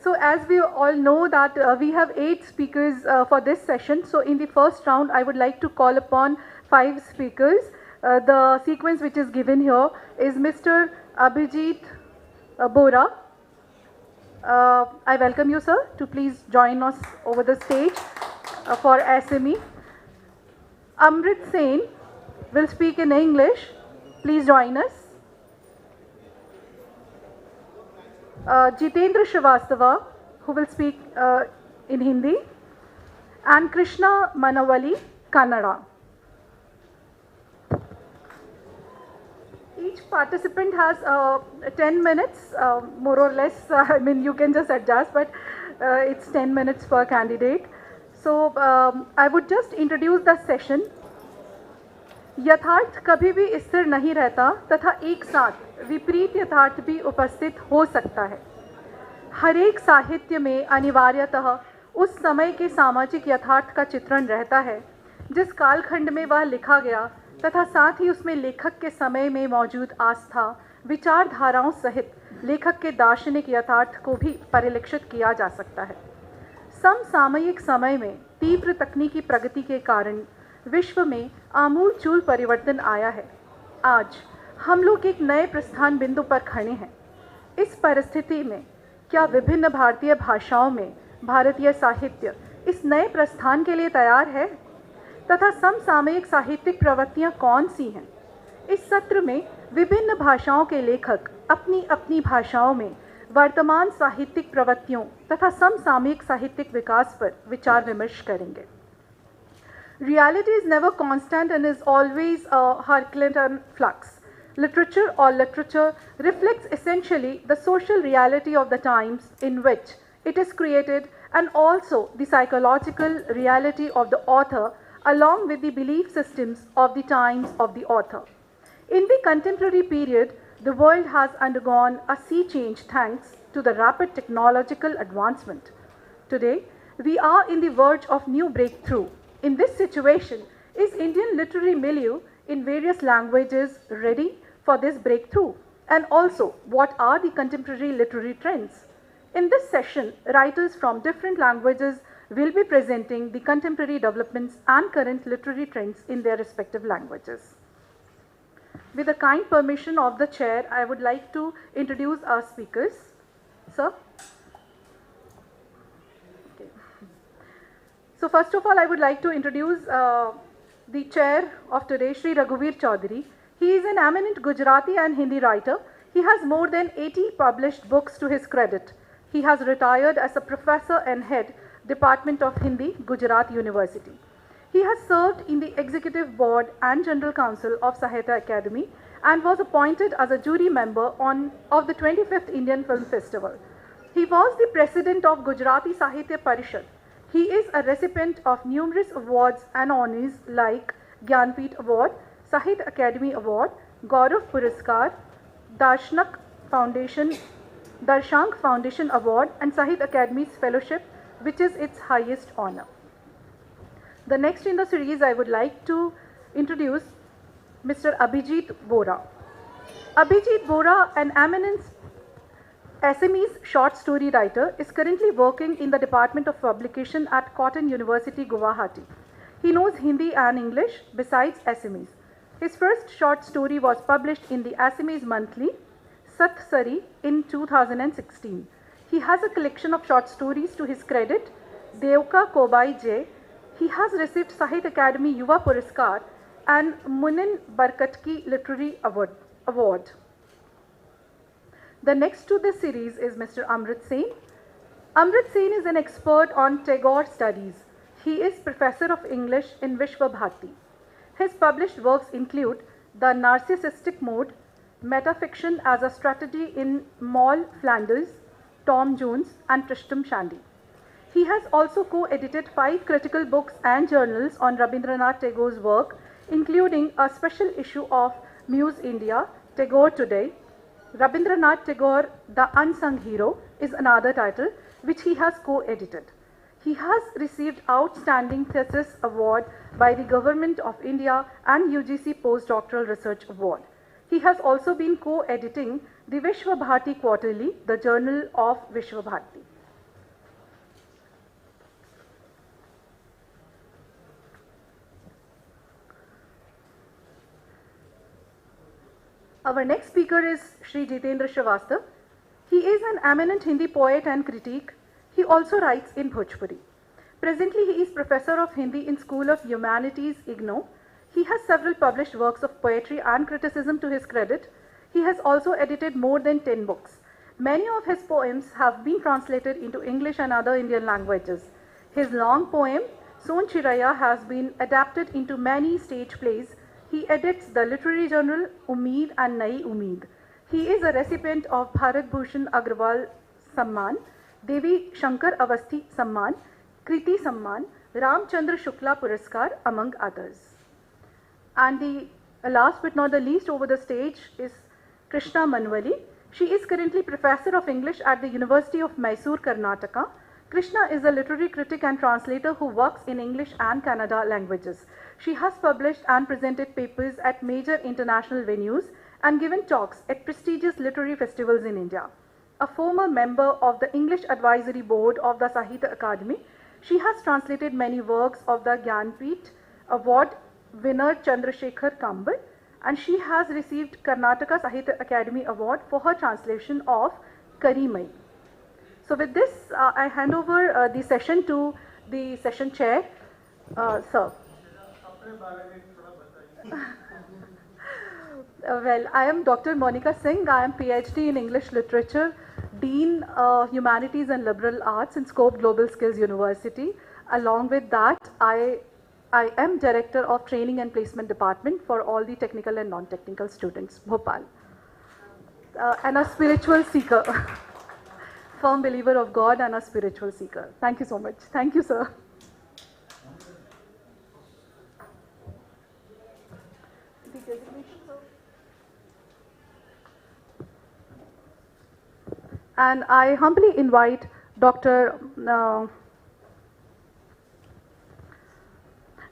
So as we all know that we have 8 speakers for this session. So in the first round, I would like to call upon 5 speakers. The sequence which is given here is Mr. Abhijit Bora. I welcome you, sir, to please join us over the stage for SME. Amrit Sen will speak in English. Please join us. Jitendra Srivastava, who will speak in Hindi, and Krishna Manavali, Kannada. Each participant has 10 minutes, more or less. I mean, you can just adjust, but it's 10 minutes per candidate. So I would just introduce the session. यथार्थ कभी भी स्थिर नहीं रहता तथा एक साथ विपरीत यथार्थ भी उपस्थित हो सकता है. हर एक साहित्य में अनिवार्यतः उस समय के सामाजिक यथार्थ का चित्रण रहता है जिस कालखंड में वह लिखा गया तथा साथ ही उसमें लेखक के समय में मौजूद आस्था विचारधाराओं सहित लेखक के दार्शनिक यथार्थ को भी परिलक्षित किया जा सकता है. समसामयिक समय में तीव्र तकनीकी प्रगति के कारण विश्व में आमूलचूल परिवर्तन आया है. आज हम लोग एक नए प्रस्थान बिंदु पर खड़े हैं. इस परिस्थिति में क्या विभिन्न भारतीय भाषाओं में भारतीय साहित्य इस नए प्रस्थान के लिए तैयार है तथा समसामयिक साहित्यिक प्रवृत्तियां कौन सी हैं? इस सत्र में विभिन्न भाषाओं के लेखक अपनी अपनी भाषाओं में वर्तमान साहित्यिक प्रवृत्तियों तथा समसामयिक साहित्यिक विकास पर विचार विमर्श करेंगे. Reality is never constant and is always a Herculean flux. Literature reflects essentially the social reality of the times in which it is created and also the psychological reality of the author along with the belief systems of the times of the author. In the contemporary period, the world has undergone a sea change thanks to the rapid technological advancement. Today, we are in the verge of new breakthrough. In this situation, is Indian literary milieu in various languages ready for this breakthrough? And also, what are the contemporary literary trends? In this session, writers from different languages will be presenting the contemporary developments and current literary trends in their respective languages. With the kind permission of the chair, I would like to introduce our speakers. Sir? So first of all, I would like to introduce the chair of today, Shri Raghuveer Chaudhary. He is an eminent Gujarati and Hindi writer. He has more than 80 published books to his credit. He has retired as a professor and head, Department of Hindi, Gujarat University. He has served in the Executive Board and General Council of Sahitya Academy and was appointed as a jury member of the 25th Indian Film Festival. He was the president of Gujarati Sahitya Parishad. He is a recipient of numerous awards and honors like Gyanpith Award, Sahitya Academy Award, Gaurav Puraskar, Darshank Foundation Award and Sahitya Academy's Fellowship, which is its highest honor. The next in the series, I would like to introduce Mr. Abhijit Bora. Abhijit Bora, an eminent SME's short story writer, is currently working in the Department of Publication at Cotton University, Guwahati. He knows Hindi and English besides SMEs. His first short story was published in the SMEs Monthly, Sat Sari, in 2016. He has a collection of short stories to his credit, Devka Kobai J. He has received Sahitya Academy Yuva Puraskar and Munin Barkatki Literary Award. The next to this series is Mr. Amrit Sen. Amrit Sen is an expert on Tagore studies. He is Professor of English in Vishwa Bharati. His published works include The Narcissistic Mode, Metafiction as a Strategy in Moll Flanders, Tom Jones, and Tristram Shandy. He has also co-edited 5 critical books and journals on Rabindranath Tagore's work, including a special issue of Muse India, Tagore Today. Rabindranath Tagore, The Unsung Hero, is another title which he has co-edited. He has received Outstanding Thesis Award by the Government of India and UGC Postdoctoral Research Award. He has also been co-editing the Vishwa Bharati Quarterly, the Journal of Vishwa Bharati. Our next speaker is Shri Jitendra Shrivastava. He is an eminent Hindi poet and critic. He also writes in Bhojpuri. Presently, he is Professor of Hindi in School of Humanities, IGNOU. He has several published works of poetry and criticism to his credit. He has also edited more than 10 books. Many of his poems have been translated into English and other Indian languages. His long poem, Son Chiraya, has been adapted into many stage plays. He edits the literary journal Umeed and Nai Umeed. He is a recipient of Bharat Bhushan Agrawal Samman, Devi Shankar Avasthi Samman, Kriti Samman, Ramchandra Shukla Puraskar, among others. And the last but not the least over the stage is Krishna Manwali. She is currently Professor of English at the University of Mysore, Karnataka. Krishna is a literary critic and translator who works in English and Kannada languages. She has published and presented papers at major international venues and given talks at prestigious literary festivals in India. A former member of the English Advisory Board of the Sahitya Academy, she has translated many works of the Gyanpith Award winner Chandrasekhar Kambal, and she has received Karnataka Sahitya Academy Award for her translation of Karimai. So with this, I hand over the session to the session chair, sir. Well, I am Dr. Monica Singh. I am PhD in English Literature, Dean Humanities and Liberal Arts in Scope Global Skills University. Along with that, I am Director of Training and Placement Department for all the technical and non-technical students, Bhopal. And a spiritual seeker, firm believer of God and a spiritual seeker. Thank you so much. Thank you, sir. And I humbly invite Dr.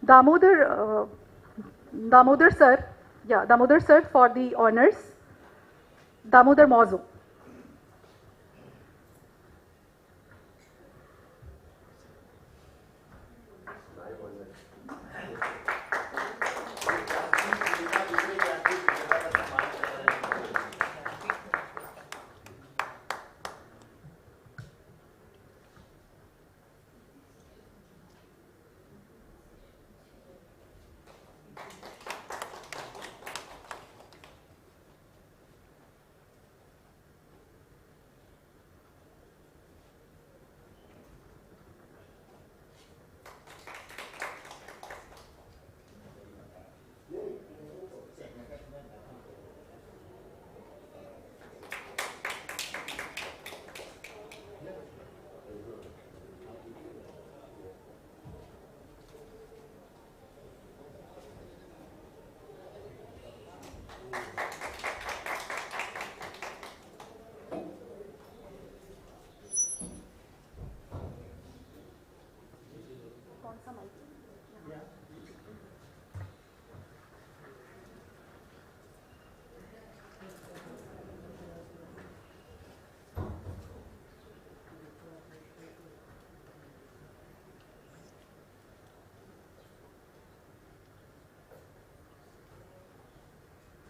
Damodar sir for the honors. Damodar Mauzu.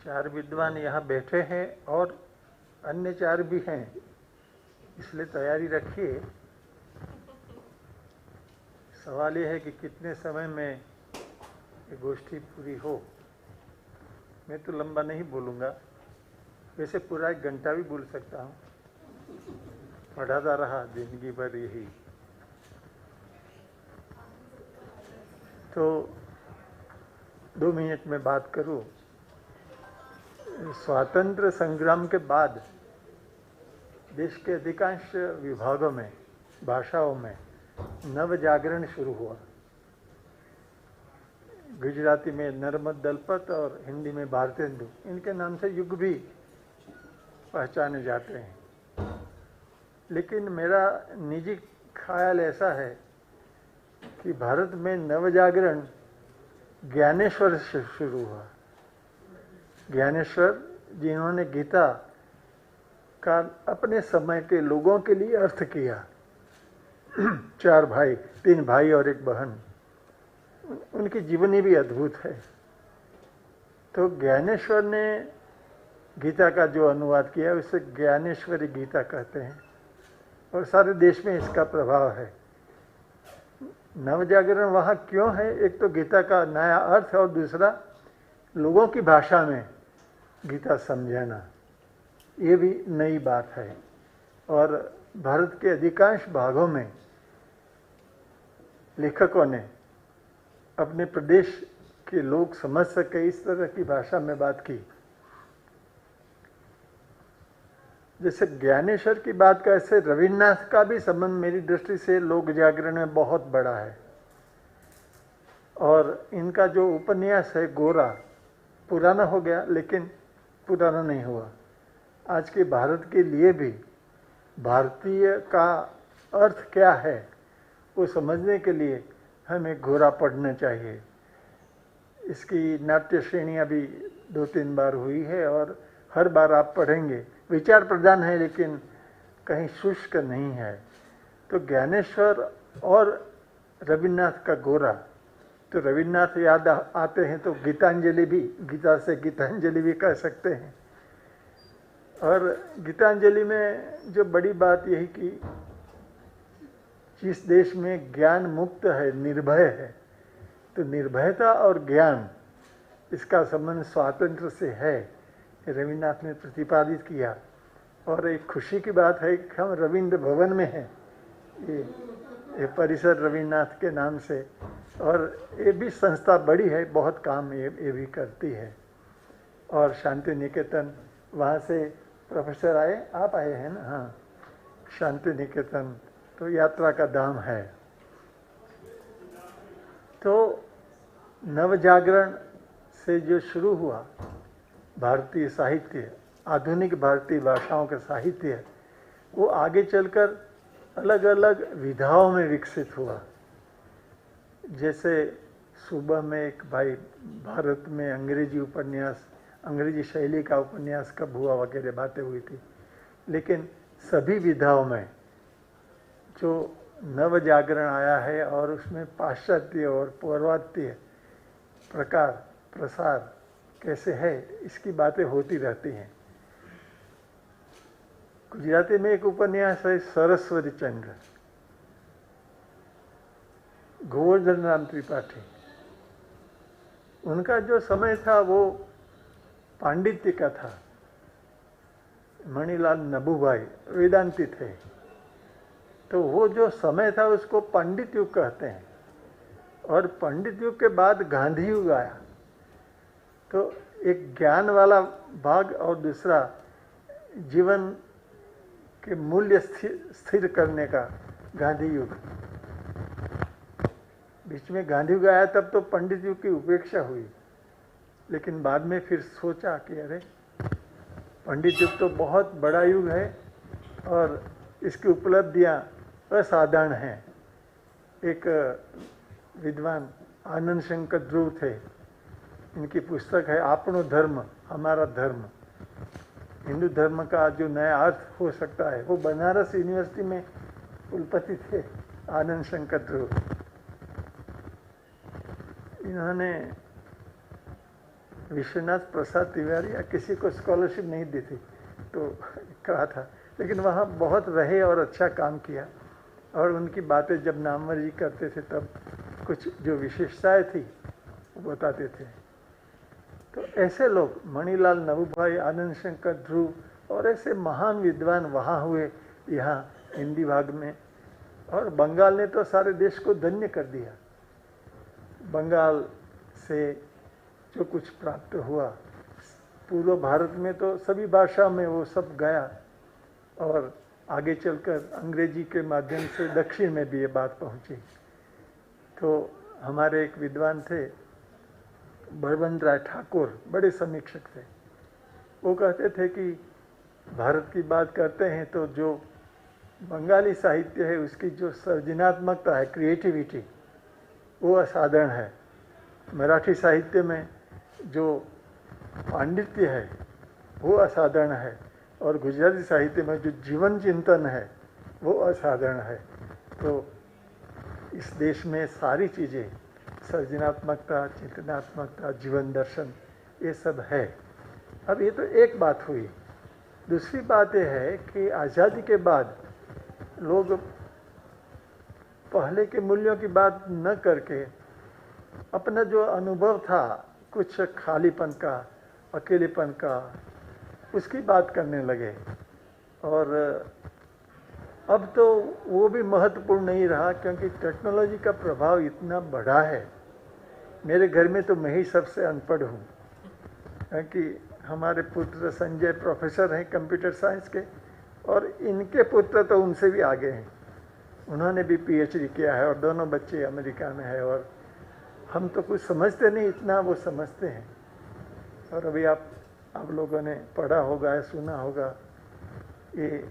चार विद्वान यहाँ बैठे हैं और अन्य चार भी हैं, इसलिए तैयारी रखिए। सवाल ये है कि कितने समय में ये गोष्ठी पूरी हो। मैं तो लंबा नहीं बोलूँगा, वैसे पूरा 1 घंटा भी बोल सकता हूँ, पढ़ाता रहा जिंदगी भर यही। तो 2 मिनट में बात करूँ। स्वातंत्र संग्राम के बाद देश के अधिकांश विभागों में, भाषाओं में नव जागरण शुरू हुआ। गुजराती में नर्मद दलपत और हिंदी में भारतेंदु, इनके नाम से युग भी पहचाने जाते हैं। लेकिन मेरा निजी ख्याल ऐसा है कि भारत में नव जागरण ज्ञानेश्वर से शुरू हुआ। ज्ञानेश्वर जिन्होंने गीता का अपने समय के लोगों के लिए अर्थ किया। 4 भाई, 3 भाई और 1 बहन, उनकी जीवनी भी अद्भुत है। तो ज्ञानेश्वर ने गीता का जो अनुवाद किया उसे ज्ञानेश्वरी गीता कहते हैं और सारे देश में इसका प्रभाव है। नवजागरण वहाँ क्यों है? एक तो गीता का नया अर्थ और दूसरा लोगों की भाषा में गीता समझाना, ये भी नई बात है। और भारत के अधिकांश भागों में लेखकों ने अपने प्रदेश के लोग समझ सके इस तरह की भाषा में बात की। जैसे ज्ञानेश्वर की बात का, ऐसे रविन्द्रनाथ का भी संबंध मेरी दृष्टि से लोक जागरण में बहुत बड़ा है। और इनका जो उपन्यास है गोरा, पुराना हो गया लेकिन पुराना नहीं हुआ। आज के भारत के लिए भी भारतीय का अर्थ क्या है वो समझने के लिए हमें गोरा पढ़ना चाहिए। इसकी नाट्य श्रेणियाँ भी 2-3 बार हुई है और हर बार आप पढ़ेंगे, विचार प्रधान है लेकिन कहीं शुष्क नहीं है। तो ज्ञानेश्वर और रविन्द्रनाथ का गोरा, तो रविन्द्रनाथ याद आते हैं तो गीतांजलि भी, गीता से गीतांजलि भी कह सकते हैं। और गीतांजलि में जो बड़ी बात यही कि जिस देश में ज्ञान मुक्त है, निर्भय है, तो निर्भयता और ज्ञान इसका संबंध स्वातंत्र से है, रविन्द्रनाथ ने प्रतिपादित किया। और एक खुशी की बात है कि हम रविंद्र भवन में हैं, ये परिसर रविन्द्रनाथ के नाम से, और ये भी संस्था बड़ी है, बहुत काम ये भी करती है। और शांति निकेतन, वहाँ से प्रोफेसर आए, आप आए हैं ना? हाँ, शांति निकेतन तो यात्रा का दाम है। तो नवजागरण से जो शुरू हुआ भारतीय साहित्य, आधुनिक भारतीय भाषाओं का साहित्य, वो आगे चलकर अलग अलग विधाओं में विकसित हुआ। जैसे सुबह में एक भाई भारत में अंग्रेजी उपन्यास, अंग्रेजी शैली का उपन्यास कब हुआ वगैरह बातें हुई थी, लेकिन सभी विधाओं में जो नवजागरण आया है और उसमें पाश्चात्य और पौर्वात्य प्रकार प्रसार कैसे है इसकी बातें होती रहती हैं। गुजराती में एक उपन्यास है सरस्वती चंद्र, गोवर्धन राम त्रिपाठी, उनका जो समय था वो पांडित्य का था। मणिलाल नबूभाई वेदांती थे, तो वो जो समय था उसको पंडित युग कहते हैं। और पंडित युग के बाद गांधी युग आया, तो एक ज्ञान वाला भाग और दूसरा जीवन के मूल्य स्थिर करने का गांधी युग। बीच में गांधी युग आया तब तो पंडित युग की उपेक्षा हुई, लेकिन बाद में फिर सोचा कि अरे पंडित युग तो बहुत बड़ा युग है और इसकी उपलब्धियां असाधारण हैं। एक विद्वान आनंद शंकर ध्रुव थे, इनकी पुस्तक है आपनो धर्म हमारा धर्म, हिंदू धर्म का जो नया अर्थ हो सकता है। वो बनारस यूनिवर्सिटी में कुलपति थे आनंद शंकर ध्रुव। इन्होंने विश्वनाथ प्रसाद तिवारी या किसी को स्कॉलरशिप नहीं दी थी तो कहा था, लेकिन वहाँ बहुत रहे और अच्छा काम किया। और उनकी बातें जब नामवर जी करते थे तब कुछ जो विशेषताएं थी वो बताते थे। तो ऐसे लोग मणिलाल नबूभाई, आनंद शंकर ध्रुव और ऐसे महान विद्वान वहाँ हुए, यहाँ हिंदी भाग में। और बंगाल ने तो सारे देश को धन्य कर दिया। बंगाल से जो कुछ प्राप्त हुआ, पूर्व भारत में तो सभी भाषा में वो सब गया और आगे चलकर अंग्रेजी के माध्यम से दक्षिण में भी ये बात पहुंची। तो हमारे एक विद्वान थे बलवंत राय ठाकुर, बड़े समीक्षक थे। वो कहते थे कि भारत की बात करते हैं तो जो बंगाली साहित्य है उसकी जो सृजनात्मकता है, क्रिएटिविटी, वो असाधारण है। मराठी साहित्य में जो पांडित्य है वो असाधारण है। और गुजराती साहित्य में जो जीवन चिंतन है वो असाधारण है। तो इस देश में सारी चीज़ें, सृजनात्मकता, चिंतनात्मकता, जीवन दर्शन, ये सब है। अब ये तो एक बात हुई। दूसरी बात यह है कि आज़ादी के बाद लोग पहले के मूल्यों की बात न करके अपना जो अनुभव था कुछ खालीपन का, अकेलेपन का, उसकी बात करने लगे। और अब तो वो भी महत्वपूर्ण नहीं रहा, क्योंकि टेक्नोलॉजी का प्रभाव इतना बड़ा है। मेरे घर में तो मैं ही सबसे अनपढ़ हूँ, क्योंकि हमारे पुत्र संजय प्रोफेसर हैं कंप्यूटर साइंस के, और इनके पुत्र तो उनसे भी आगे हैं। उन्होंने भी पीएचडी किया है और दोनों बच्चे अमेरिका में है। और हम तो कुछ समझते नहीं, इतना वो समझते हैं। और अभी आप लोगों ने पढ़ा होगा या सुना होगा, ये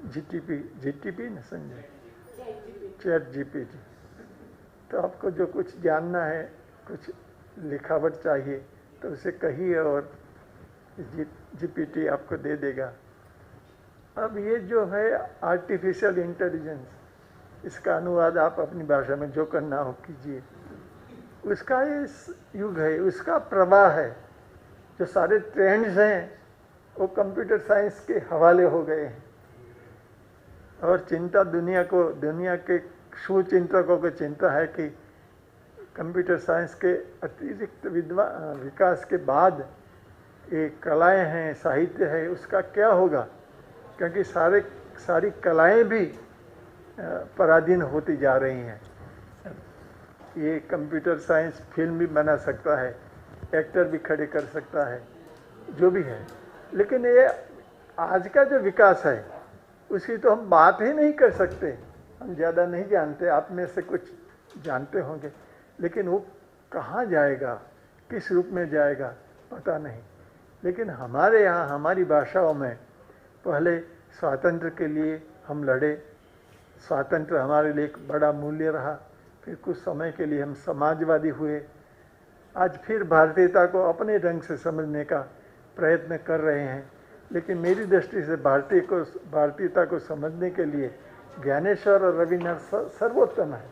जीटीपी न संजय, चैट जीपीटी। तो आपको जो कुछ जानना है, कुछ लिखावट चाहिए, तो उसे कहिए और जीपीटी आपको दे देगा। अब ये जो है आर्टिफिशियल इंटेलिजेंस, इसका अनुवाद आप अपनी भाषा में जो करना हो कीजिए। उसका ये युग है, उसका प्रवाह है। जो सारे ट्रेंड्स हैं वो कंप्यूटर साइंस के हवाले हो गए हैं। और चिंता दुनिया के सुचिंतकों को चिंता है कि कंप्यूटर साइंस के अतिरिक्त विकास के बाद ये कलाएं हैं, साहित्य है, उसका क्या होगा। क्योंकि सारी कलाएं भी पराधीन होती जा रही हैं। ये कंप्यूटर साइंस फिल्म भी बना सकता है, एक्टर भी खड़े कर सकता है, जो भी है। लेकिन ये आज का जो विकास है उसकी तो हम बात ही नहीं कर सकते। हम ज़्यादा नहीं जानते, आप में से कुछ जानते होंगे, लेकिन वो कहाँ जाएगा, किस रूप में जाएगा, पता नहीं। लेकिन हमारे यहाँ हमारी भाषाओं में पहले स्वातंत्र्य के लिए हम लड़े, स्वातंत्र्य हमारे लिए एक बड़ा मूल्य रहा। फिर कुछ समय के लिए हम समाजवादी हुए। आज फिर भारतीयता को अपने ढंग से समझने का प्रयत्न कर रहे हैं। लेकिन मेरी दृष्टि से भारतीयता को समझने के लिए ज्ञानेश्वर और रविन्द्रनाथ सर्वोत्तम है।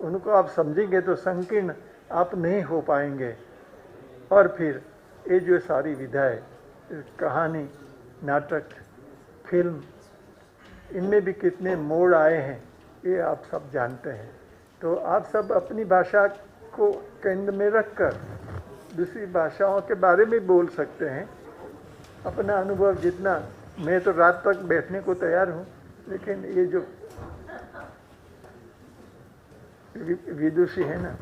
उनको आप समझेंगे तो संकीर्ण आप नहीं हो पाएंगे। और फिर ये जो सारी विधाएं, कहानी, नाटक, फिल्म, इनमें भी कितने मोड़ आए हैं ये आप सब जानते हैं। तो आप सब अपनी भाषा को केंद्र में रखकर दूसरी भाषाओं के बारे में बोल सकते हैं। अपना अनुभव जितना, मैं तो रात तक बैठने को तैयार हूँ, लेकिन ये जो विदुषी है ना,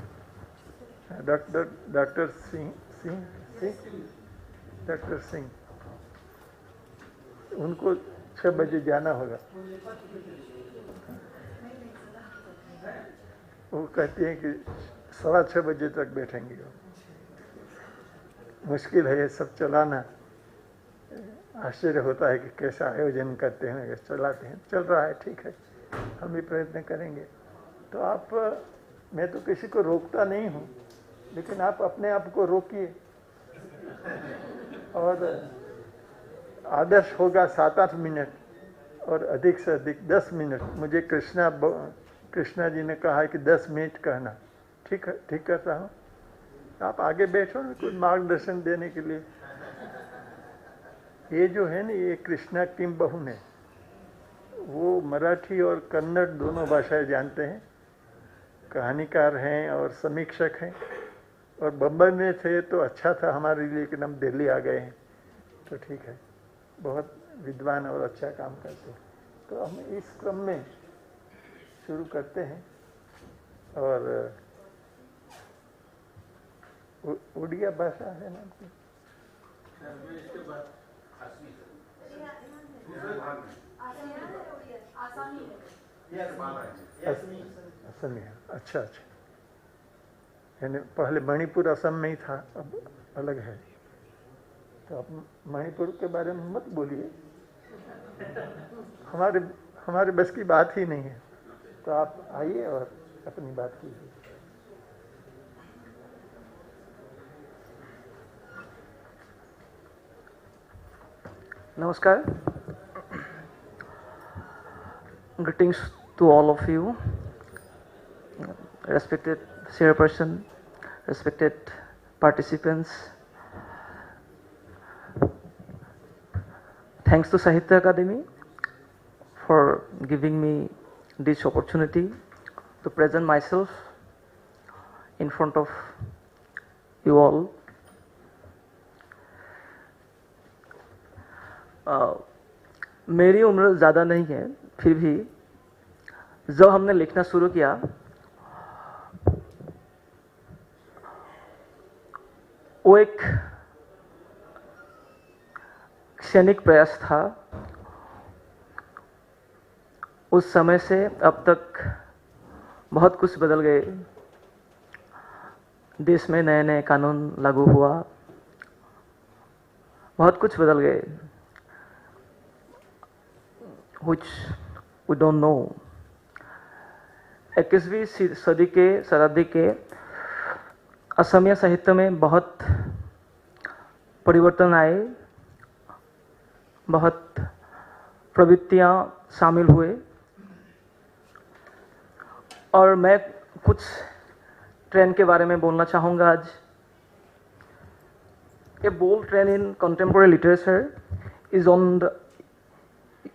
डॉक्टर सिंह, उनको 6 बजे जाना होगा। वो कहती हैं कि 6:15 बजे तक बैठेंगे। मुश्किल है ये सब चलाना। आश्चर्य होता है कि कैसा आयोजन करते हैं, चलाते हैं। चल रहा है, ठीक है, हम भी प्रयत्न करेंगे। तो आप, मैं तो किसी को रोकता नहीं हूँ, लेकिन आप अपने आप को रोकिए। और आदर्श होगा 7-8 मिनट, और अधिक से अधिक 10 मिनट। मुझे कृष्णा जी ने कहा है कि 10 मिनट कहना। ठीक है, ठीक करता हूँ। आप आगे बैठो ना, कुछ मार्गदर्शन देने के लिए। ये जो है ना, ये कृष्णा किम बहू ने, वो मराठी और कन्नड़ दोनों भाषाएं जानते हैं, कहानीकार हैं और समीक्षक हैं। और बम्बई में थे तो अच्छा था हमारे लिए, लेकिन हम दिल्ली आ गए हैं। तो ठीक है, बहुत विद्वान और अच्छा काम करते हैं। तो हम इस क्रम में शुरू करते हैं। और उड़िया भाषा है ना आपकी? असमी है। अच्छा अच्छा, यानी पहले मणिपुर असम में ही था, अब अलग है। तो आप मणिपुर के बारे में मत बोलिए, हमारे बस की बात ही नहीं है। तो आप आइए और अपनी बात कीजिए। Namaskar. Greetings to all of you, respected chairperson, respected participants. Thanks to Sahitya Academy for giving me this opportunity to present myself in front of you all. मेरी उम्र ज़्यादा नहीं है, फिर भी जब हमने लिखना शुरू किया वो एक क्षणिक प्रयास था। उस समय से अब तक बहुत कुछ बदल गए। देश में नए नए कानून लागू हुआ, बहुत कुछ बदल गए, which we don't know. 21वीं सदी के शताब्दी के असमिया साहित्य में बहुत परिवर्तन आए, बहुत प्रवृत्तियां शामिल हुए और मैं कुछ ट्रेंड के बारे में बोलना चाहूँगा आज। A bold trend in contemporary literature is on the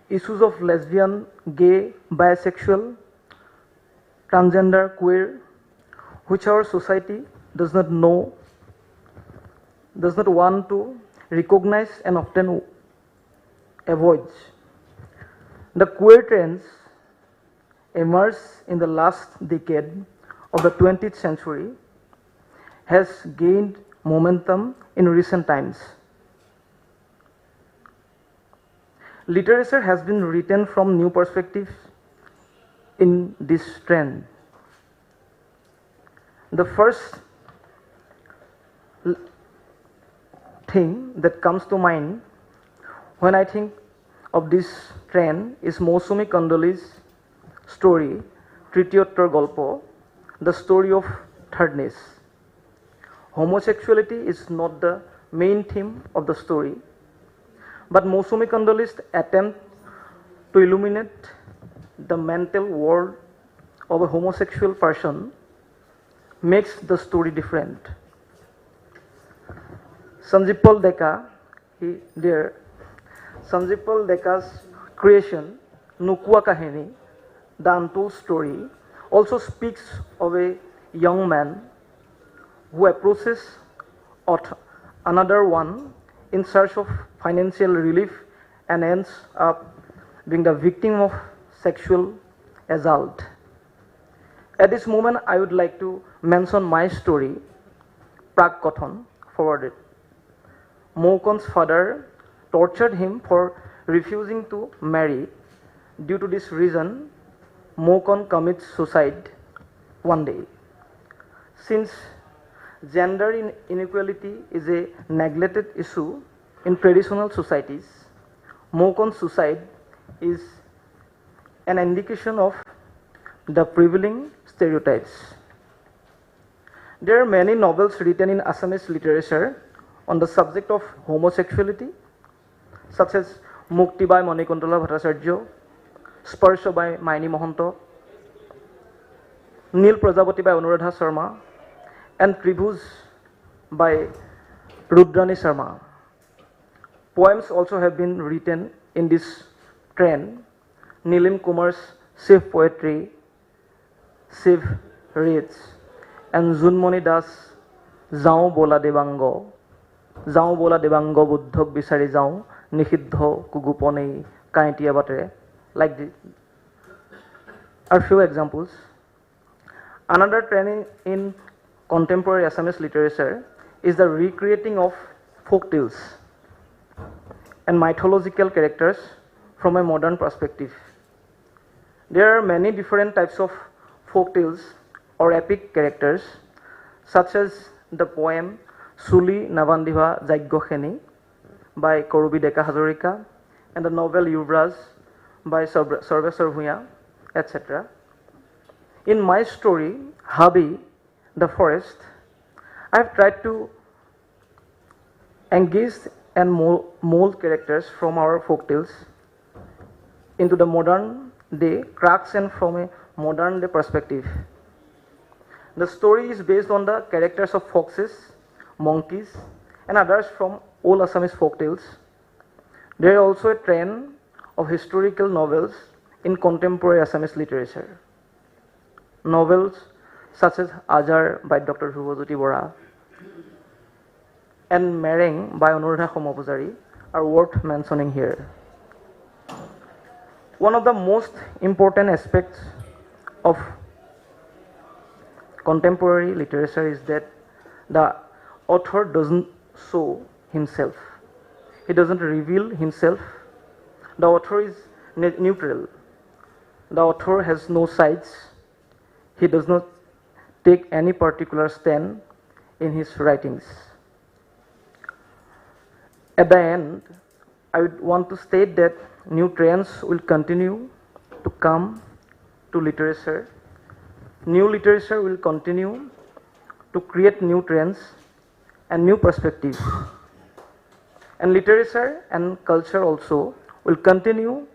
issues of lesbian, gay, bisexual, transgender, queer, which our society does not know, does not want to recognize and often avoids. The queer trends emerged in the last decade of the 20th century has gained momentum in recent times. Literature has been written from new perspectives in this trend. The first thing that comes to mind when I think of this trend is Mousumi Kandoli's story, Tritiyottor Golpo, the story of thirdness. Homosexuality is not the main theme of the story, but Mousumi Kandoli's attempt to illuminate the mental world of a homosexual person makes the story different. Sanjit Paul Deka, Sanjit Paul Deka's creation, Nukua Kahini, the untold story, also speaks of a young man who approaches another one in search of financial relief and ends up being the victim of sexual assault. At this moment, I would like to mention my story, Prak Kothon, forwarded. Mokon's father tortured him for refusing to marry. Due to this reason, Mokon commits suicide one day. Since gender inequality is a neglected issue in traditional societies, Mokon's suicide is an indication of the prevailing stereotypes. There are many novels written in Assamese literature on the subject of homosexuality, such as Mukti by Manikuntola Bhattacharya, Sparsha by Maini Mohanto, Nil Prajapati by Anuradha Sharma, and Tribhuj by Rudrani Sharma. Poems also have been written in this trend. Nilim Kumar's Shiv poetry, Shiv reads, and Junmoni Das, Jao Bola Devango, Jao Bola Devango Buddhok Bisari Jao, Nikhidho Kugupone Kaintia Batre, like this are few examples. Another trend in contemporary Assamese literature is the recreating of folk tales and mythological characters from a modern perspective. There are many different types of folk tales or epic characters, such as the poem Suli Navandiva Jaggokheni by Korubi Deka Hazarika and the novel Yuvraj by Sarveswar Bhuya, etc. In my story, Habi, the forest, I have tried to engage and mold characters from our folktales into the modern day cracks and from a modern day perspective. The story is based on the characters of foxes, monkeys, and others from old Assamese folktales. There is also a trend of historical novels in contemporary Assamese literature. Novels such as Ajar by Dr. Dhruvajuti Bora and Mereng by Anuradha Somapujari are worth mentioning here. One of the most important aspects of contemporary literature is that the author doesn't show himself. He doesn't reveal himself. The author is neutral. The author has no sides. He does not take any particular stand in his writings. At the end, I would want to state that new trends will continue to come to literature. New literature will continue to create new trends and new perspectives. And literature and culture also will continue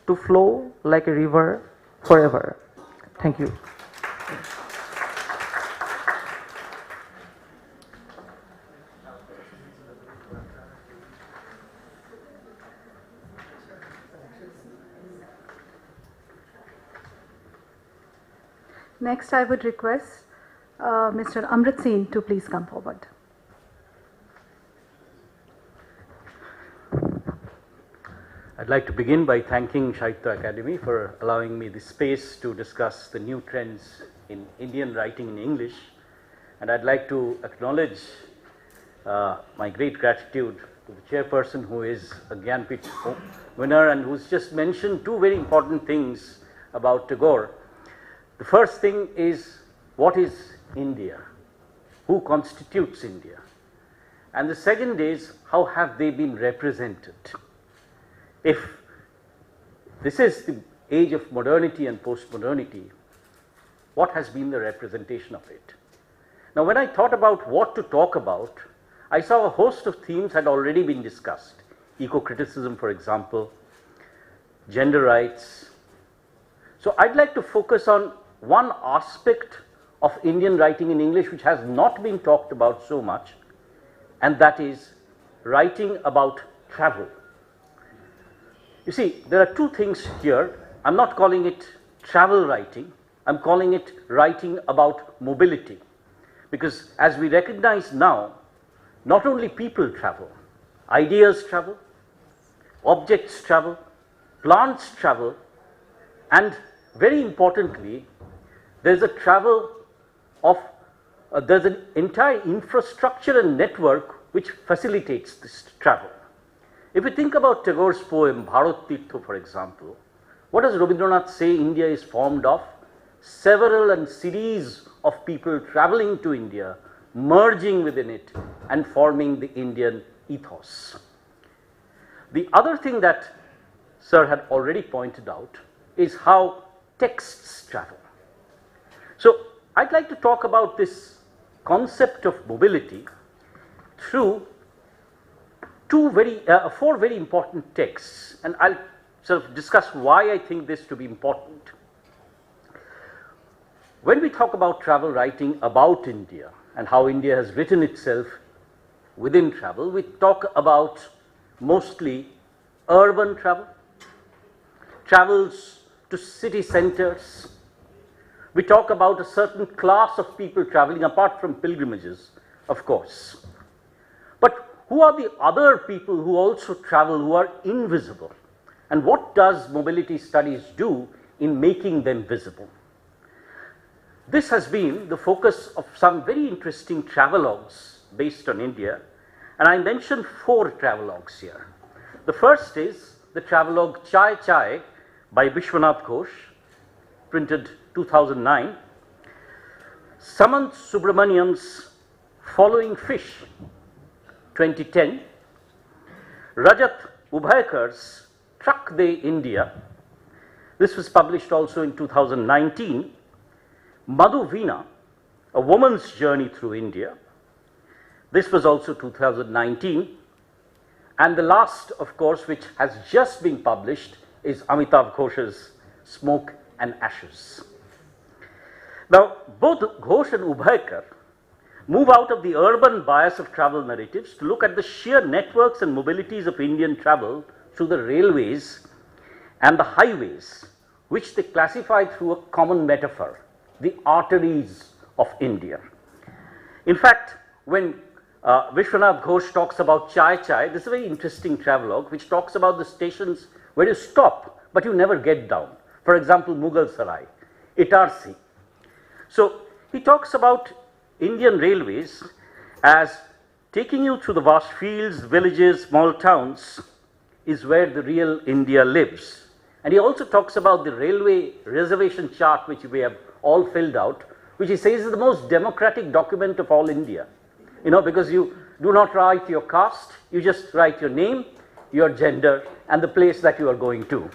to flow like a river forever. Thank you. Next, I would request Mr. Amrit Singh to please come forward. I'd like to begin by thanking Sahitya Academy for allowing me the space to discuss the new trends in Indian writing in English. And I'd like to acknowledge my great gratitude to the chairperson, who is a Gyanpith winner and who's just mentioned two very important things about Tagore. The first thing is, what is India? Who constitutes India? And the second is, how have they been represented? If this is the age of modernity and post-modernity, what has been the representation of it? Now, when I thought about what to talk about, I saw a host of themes had already been discussed. Eco-criticism, for example, gender rights. So I'd like to focus on one aspect of Indian writing in English which has not been talked about so much, and that is writing about travel. You see, there are two things here. I'm not calling it travel writing, I'm calling it writing about mobility. Because as we recognize now, not only people travel, ideas travel, objects travel, plants travel, and very importantly, there's a travel of, there's an entire infrastructure and network which facilitates this travel. If we think about Tagore's poem, Bharat Tirtho, for example, what does Rabindranath say India is formed of? Several and series of people traveling to India, merging within it and forming the Indian ethos. The other thing that Sir had already pointed out is how texts travel. So I'd like to talk about this concept of mobility through four very important texts, and I'll sort of discuss why I think this to be important. When we talk about travel writing about India and how India has written itself within travel, we talk about mostly urban travel, travels to city centers. We talk about a certain class of people traveling apart from pilgrimages, of course. But who are the other people who also travel, who are invisible? And what does mobility studies do in making them visible? This has been the focus of some very interesting travelogues based on India, and I mentioned four travelogues here. The first is the travelogue Chai Chai by Vishwanath Ghosh, printed 2009. Samant Subramaniam's Following Fish, 2010. Rajat Ubhaykar's Truck Day India. This was published also in 2019. Madhu Veena, A Woman's Journey Through India. This was also 2019. And the last, of course, which has just been published, is Amitav Ghosh's Smoke and Ashes. Now, both Ghosh and Ubhaikar move out of the urban bias of travel narratives to look at the sheer networks and mobilities of Indian travel through the railways and the highways, which they classify through a common metaphor, the arteries of India. In fact, when Vishwanath Ghosh talks about Chai Chai, this is a very interesting travelogue which talks about the stations where you stop but you never get down. For example, Mughal Sarai, Itarsi. So he talks about Indian railways as taking you through the vast fields, villages, small towns is where the real India lives. And he also talks about the railway reservation chart which we have all filled out, which he says is the most democratic document of all India. You know, because you do not write your caste, you just write your name, your gender, and the place that you are going to.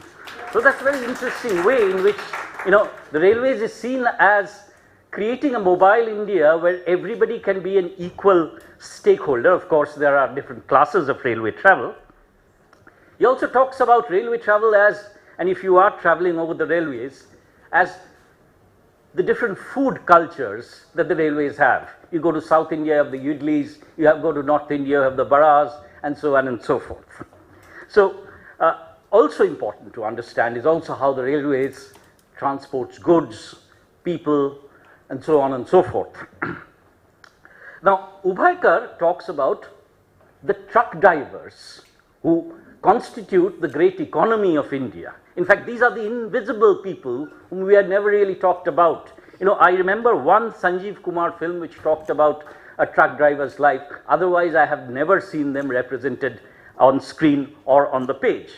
So that's a very interesting way in which, you know, the railways is seen as creating a mobile India where everybody can be an equal stakeholder. Of course, there are different classes of railway travel. He also talks about railway travel as, and if you are traveling over the railways, as the different food cultures that the railways have. You go to South India, you have the idlis, you go to North India, you have the baras, and so on and so forth. So, also important to understand is also how the railways transports goods, people, and so on and so forth. Now, Ubhaikar talks about the truck drivers who constitute the great economy of India. In fact, these are the invisible people whom we had never really talked about. You know, I remember one Sanjeev Kumar film which talked about a truck driver's life. Otherwise, I have never seen them represented on screen or on the page.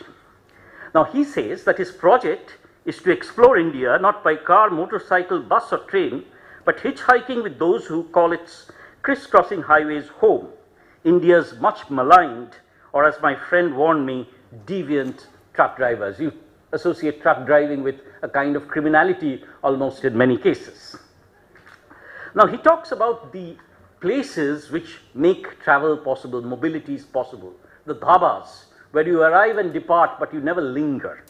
Now, he says that his project is to explore India not by car, motorcycle, bus or train, but hitchhiking with those who call its crisscrossing highways home, India's much maligned, or as my friend warned me, deviant truck drivers. You associate truck driving with a kind of criminality almost in many cases. Now, he talks about the places which make travel possible, mobility is possible, the dhabas, where you arrive and depart but you never linger,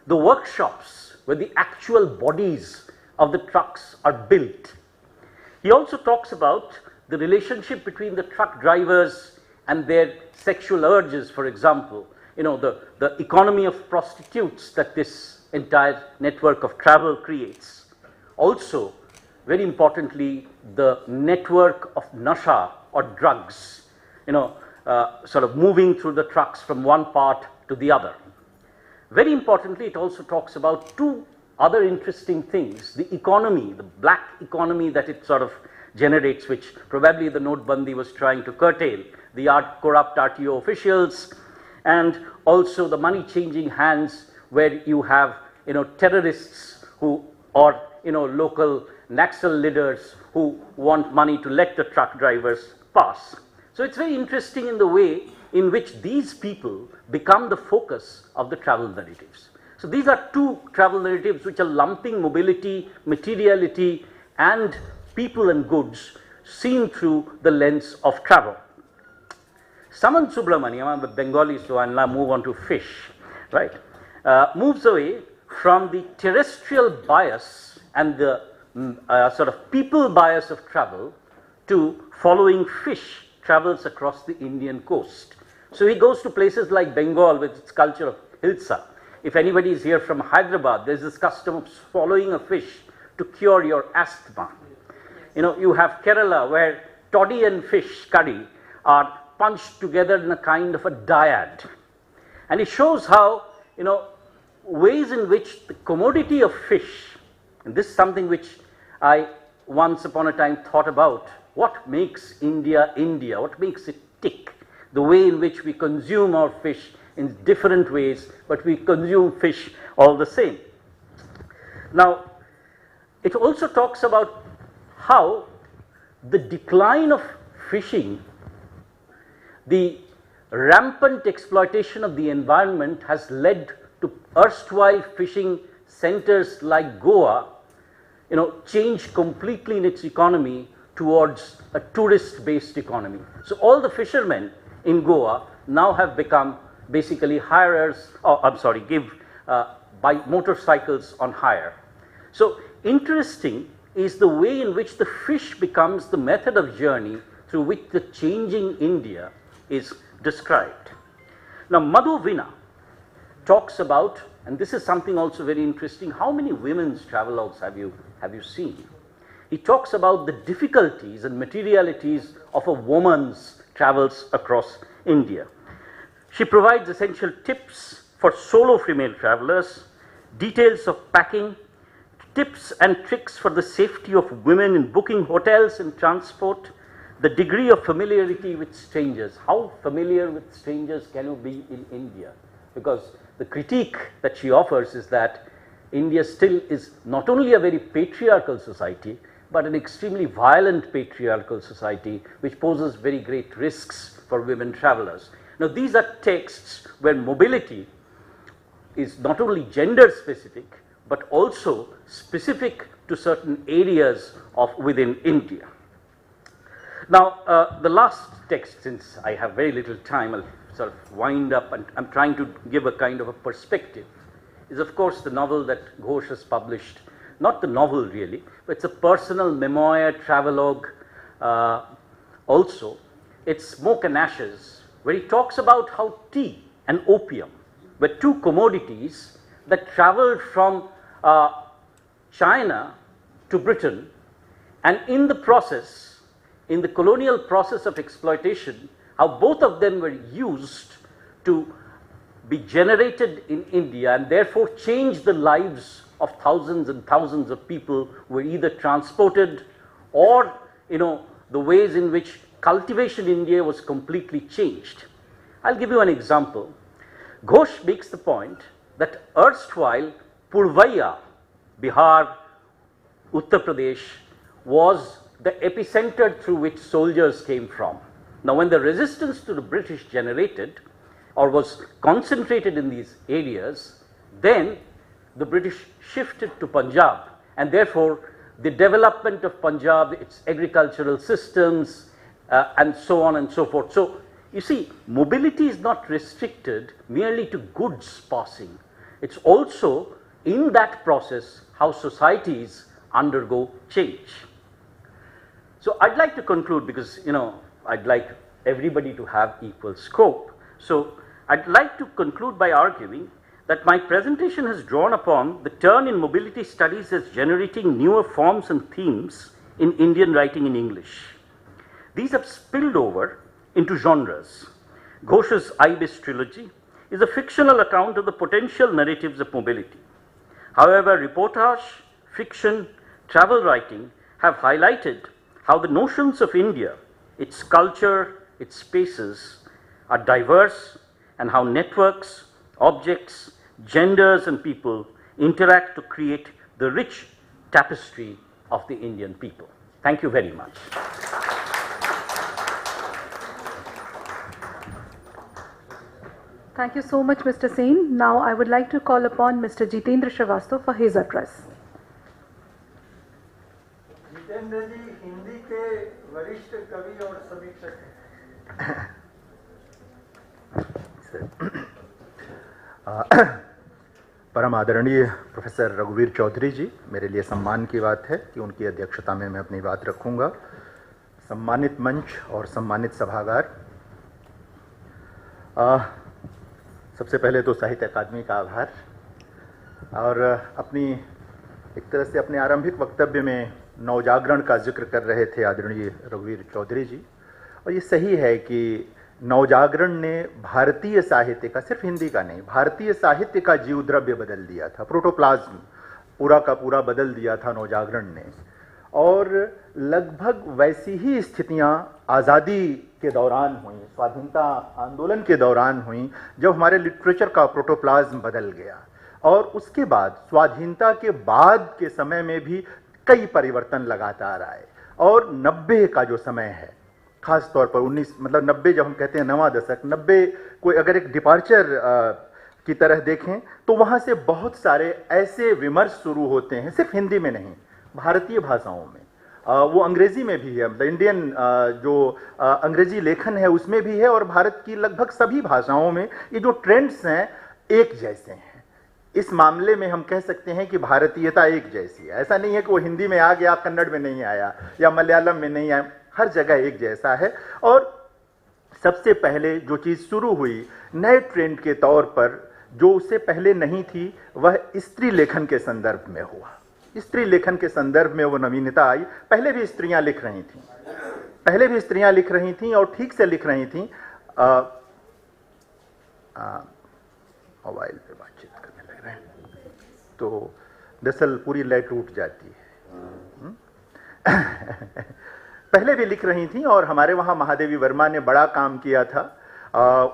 the workshops where the actual bodies of the trucks are built. He also talks about the relationship between the truck drivers and their sexual urges, for example, you know, the economy of prostitutes that this entire network of travel creates. Also, very importantly, the network of nasha or drugs, you know, sort of moving through the trucks from one part to the other. Very importantly, it also talks about two other interesting things, the economy, the black economy that it sort of generates, which probably the Notebandi was trying to curtail, the corrupt RTO officials, and also the money changing hands where you have, you know, terrorists who, or, you know, local Naxal leaders who want money to let the truck drivers pass. So it's very interesting in the way in which these people become the focus of the travel narratives. So these are two travel narratives which are lumping mobility, materiality, and people and goods seen through the lens of travel. Samant Subramaniam, I'm a Bengali, so I'll now move on to fish, right? Moves away from the terrestrial bias and the sort of people bias of travel to following fish travels across the Indian coast. So he goes to places like Bengal with its culture of hilsa. If anybody is here from Hyderabad, there's this custom of swallowing a fish to cure your asthma. You know, you have Kerala where toddy and fish curry are punched together in a kind of a dyad. And it shows how, you know, ways in which the commodity of fish, and this is something which I once upon a time thought about, what makes India India, what makes it tick, the way in which we consume our fish in different ways, but we consume fish all the same. Now, it also talks about how the decline of fishing, the rampant exploitation of the environment has led to erstwhile fishing centers like Goa, you know, change completely in its economy towards a tourist-based economy. So all the fishermen in Goa now have become basically hirers, buy motorcycles on hire. So interesting is the way in which the fish becomes the method of journey through which the changing India is described. Now Madhu Vina talks about, and this is something also very interesting, how many women's travelogues have you seen? He talks about the difficulties and materialities of a woman's travels across India. She provides essential tips for solo female travelers, details of packing, tips and tricks for the safety of women in booking hotels and transport, the degree of familiarity with strangers. How familiar with strangers can you be in India? Because the critique that she offers is that India still is not only a very patriarchal society, but an extremely violent patriarchal society which poses very great risks for women travelers. Now these are texts where mobility is not only gender specific, but also specific to certain areas of within India. Now the last text, since I have very little time, I'll sort of wind up, and I'm trying to give a kind of a perspective, is of course the novel that Ghosh has published. Not the novel really, but it's a personal memoir, travelogue also. It's Smoke and Ashes, where he talks about how tea and opium were two commodities that traveled from China to Britain, and in the process, in the colonial process of exploitation, how both of them were used to be generated in India and therefore change the lives of thousands and thousands of people who were either transported or, the ways in which cultivation in India was completely changed. I'll give you an example. Ghosh makes the point that erstwhile Purvaya, Bihar, Uttar Pradesh was the epicenter through which soldiers came from. Now when the resistance to the British generated or was concentrated in these areas, then the British shifted to Punjab, and therefore the development of Punjab, its agricultural systems, and so on and so forth. So you see, mobility is not restricted merely to goods passing. It's also in that process how societies undergo change. So I'd like to conclude because, I'd like everybody to have equal scope. So I'd like to conclude by arguing that my presentation has drawn upon the turn in mobility studies as generating newer forms and themes in Indian writing in English. These have spilled over into genres. Ghosh's Ibis trilogy is a fictional account of the potential narratives of mobility. However, reportage, fiction, travel writing have highlighted how the notions of India, its culture, its spaces are diverse, and how networks, objects, genders and people interact to create the rich tapestry of the Indian people. Thank you very much. Thank you so much, Mr. Sen. Now I would like to call upon Mr. Jitendra Shrivastava for his address. Jitendra जी हिंदी के वरिष्ठ कवि और समीक्षक हैं। परम आदरणीय professor रघुवीर चौधरी जी, मेरे लिए सम्मान की बात है कि उनकी अध्यक्षता में मैं अपनी बात रखूंगा। सम्मानित मंच और सम्मानित सभागार, सबसे पहले तो साहित्य अकादमी का आभार। और एक तरह से अपने आरंभिक वक्तव्य में नवजागरण का जिक्र कर रहे थे आदरणीय रघुवीर चौधरी जी, और ये सही है कि नवजागरण ने भारतीय साहित्य का, सिर्फ हिंदी का नहीं, भारतीय साहित्य का जीव द्रव्य बदल दिया था। प्रोटोप्लाज्म पूरा का पूरा बदल दिया था नवजागरण ने। और लगभग वैसी ही स्थितियां आज़ादी के दौरान हुई, स्वाधीनता आंदोलन के दौरान हुई, जब हमारे लिटरेचर का प्रोटोप्लाज्म बदल गया। और उसके बाद स्वाधीनता के बाद के समय में भी कई परिवर्तन लगातार आए। और 90 का जो समय है, खास तौर पर 90 जब हम कहते हैं नवा दशक, 90 कोई अगर एक डिपार्चर की तरह देखें तो वहाँ से बहुत सारे ऐसे विमर्श शुरू होते हैं, सिर्फ हिंदी में नहीं, भारतीय भाषाओं में, वो अंग्रेजी में भी है, मतलब इंडियन जो अंग्रेजी लेखन है उसमें भी है, और भारत की लगभग सभी भाषाओं में ये जो ट्रेंड्स हैं एक जैसे हैं। इस मामले में हम कह सकते हैं कि भारतीयता एक जैसी है। ऐसा नहीं है कि वो हिंदी में आ गया, कन्नड़ में नहीं आया, या मलयालम में नहीं आया, हर जगह एक जैसा है। और सबसे पहले जो चीज़ शुरू हुई नए ट्रेंड के तौर पर, जो उससे पहले नहीं थी, वह स्त्री लेखन के संदर्भ में हुआ। स्त्री लेखन के संदर्भ में वो नवीनता आई। पहले भी स्त्रियां लिख रही थीं, और ठीक से लिख रही थीं। मोबाइल पे बातचीत करने लग रहे हैं तो दरअसल पूरी लय टूट जाती है। पहले भी लिख रही थीं, और हमारे वहाँ महादेवी वर्मा ने बड़ा काम किया था।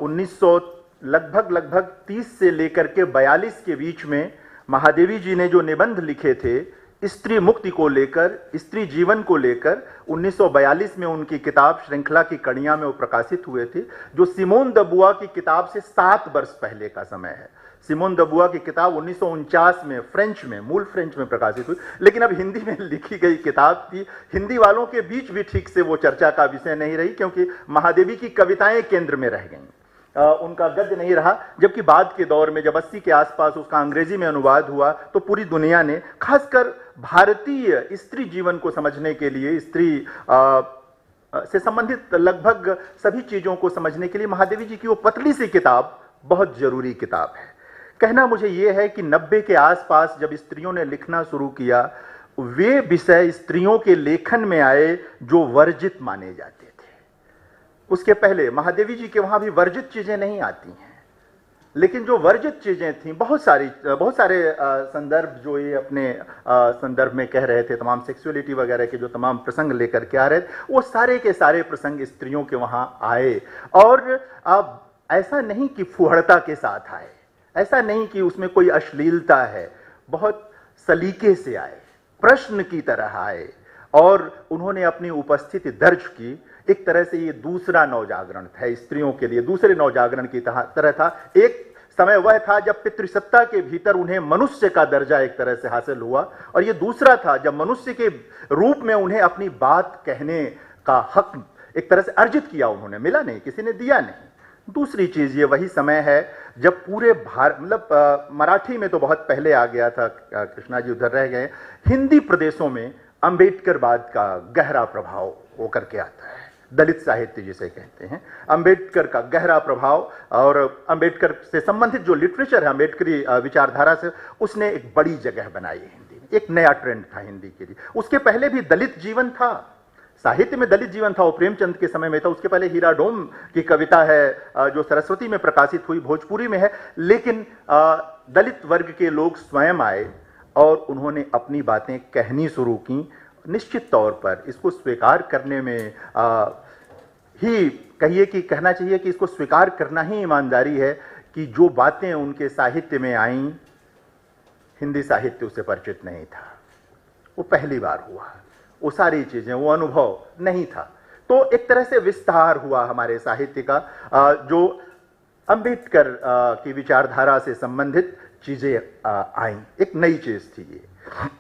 1900 लगभग 30 से लेकर के 42 के बीच में महादेवी जी ने जो निबंध लिखे थे स्त्री मुक्ति को लेकर, स्त्री जीवन को लेकर, 1942 में उनकी किताब श्रृंखला की कड़ियां में वो प्रकाशित हुए थे, जो सिमोन द बुआ की किताब से 7 वर्ष पहले का समय है। सिमोन द बुआ की किताब 1949 में फ्रेंच में, मूल फ्रेंच में प्रकाशित हुई, लेकिन अब हिंदी में लिखी गई किताब थी। हिंदी वालों के बीच भी ठीक से वो चर्चा का विषय नहीं रही, क्योंकि महादेवी की कविताएं केंद्र में रह गईं, उनका गद्य नहीं रहा। जबकि बाद के दौर में जब 80 के आसपास उसका अंग्रेजी में अनुवाद हुआ, तो पूरी दुनिया ने, खासकर भारतीय स्त्री जीवन को समझने के लिए, स्त्री से संबंधित लगभग सभी चीजों को समझने के लिए महादेवी जी की वो पतली सी किताब बहुत जरूरी किताब है। कहना मुझे ये है कि 90 के आसपास जब स्त्रियों ने लिखना शुरू किया, वे विषय स्त्रियों के लेखन में आए जो वर्जित माने जाते थे। उसके पहले महादेवी जी के वहां भी वर्जित चीजें नहीं आती हैं, लेकिन जो वर्जित चीजें थीं, बहुत सारे संदर्भ जो ये अपने संदर्भ में कह रहे थे, तमाम सेक्सुअलिटी वगैरह के जो तमाम प्रसंग लेकर के आ रहे थे, वो सारे के सारे प्रसंग स्त्रियों के वहां आए। और अब ऐसा नहीं कि फुहड़ता के साथ आए, ऐसा नहीं कि उसमें कोई अश्लीलता है, बहुत सलीके से आए, प्रश्न की तरह आए, और उन्होंने अपनी उपस्थिति दर्ज की। एक तरह से ये दूसरा नवजागरण था स्त्रियों के लिए, दूसरे नवजागरण की तरह था। एक समय वह था जब पितृसत्ता के भीतर उन्हें मनुष्य का दर्जा एक तरह से हासिल हुआ, और ये दूसरा था जब मनुष्य के रूप में उन्हें अपनी बात कहने का हक एक तरह से अर्जित किया उन्होंने। मिला नहीं, किसी ने दिया नहीं। दूसरी चीज ये वही समय है जब पूरे भारत, मतलब मराठी में तो बहुत पहले आ गया था, कृष्णा जी उधर रह गए, हिंदी प्रदेशों में अंबेडकरवाद का गहरा प्रभाव होकर के आता है। दलित साहित्य जिसे कहते हैं, अंबेडकर का गहरा प्रभाव, और अंबेडकर से संबंधित जो लिटरेचर है अंबेडकरी विचारधारा से, उसने एक बड़ी जगह बनाई है हिंदी में। एक नया ट्रेंड था हिंदी के लिए। उसके पहले भी दलित जीवन था, साहित्य में दलित जीवन था, वो प्रेमचंद के समय में था। उसके पहले हीरा डोम की कविता है जो सरस्वती में प्रकाशित हुई, भोजपुरी में है। लेकिन दलित वर्ग के लोग स्वयं आए और उन्होंने अपनी बातें कहनी शुरू की। निश्चित तौर पर इसको स्वीकार करने में ही कहिए कि कहना चाहिए कि इसको स्वीकार करना ही ईमानदारी है कि जो बातें उनके साहित्य में आईं, हिंदी साहित्य उससे परिचित नहीं था। वो पहली बार हुआ, वो सारी चीजें, वो अनुभव नहीं था। तो एक तरह से विस्तार हुआ हमारे साहित्य का, जो अंबेडकर की विचारधारा से संबंधित चीजें आईं, एक नई चीज थी ये।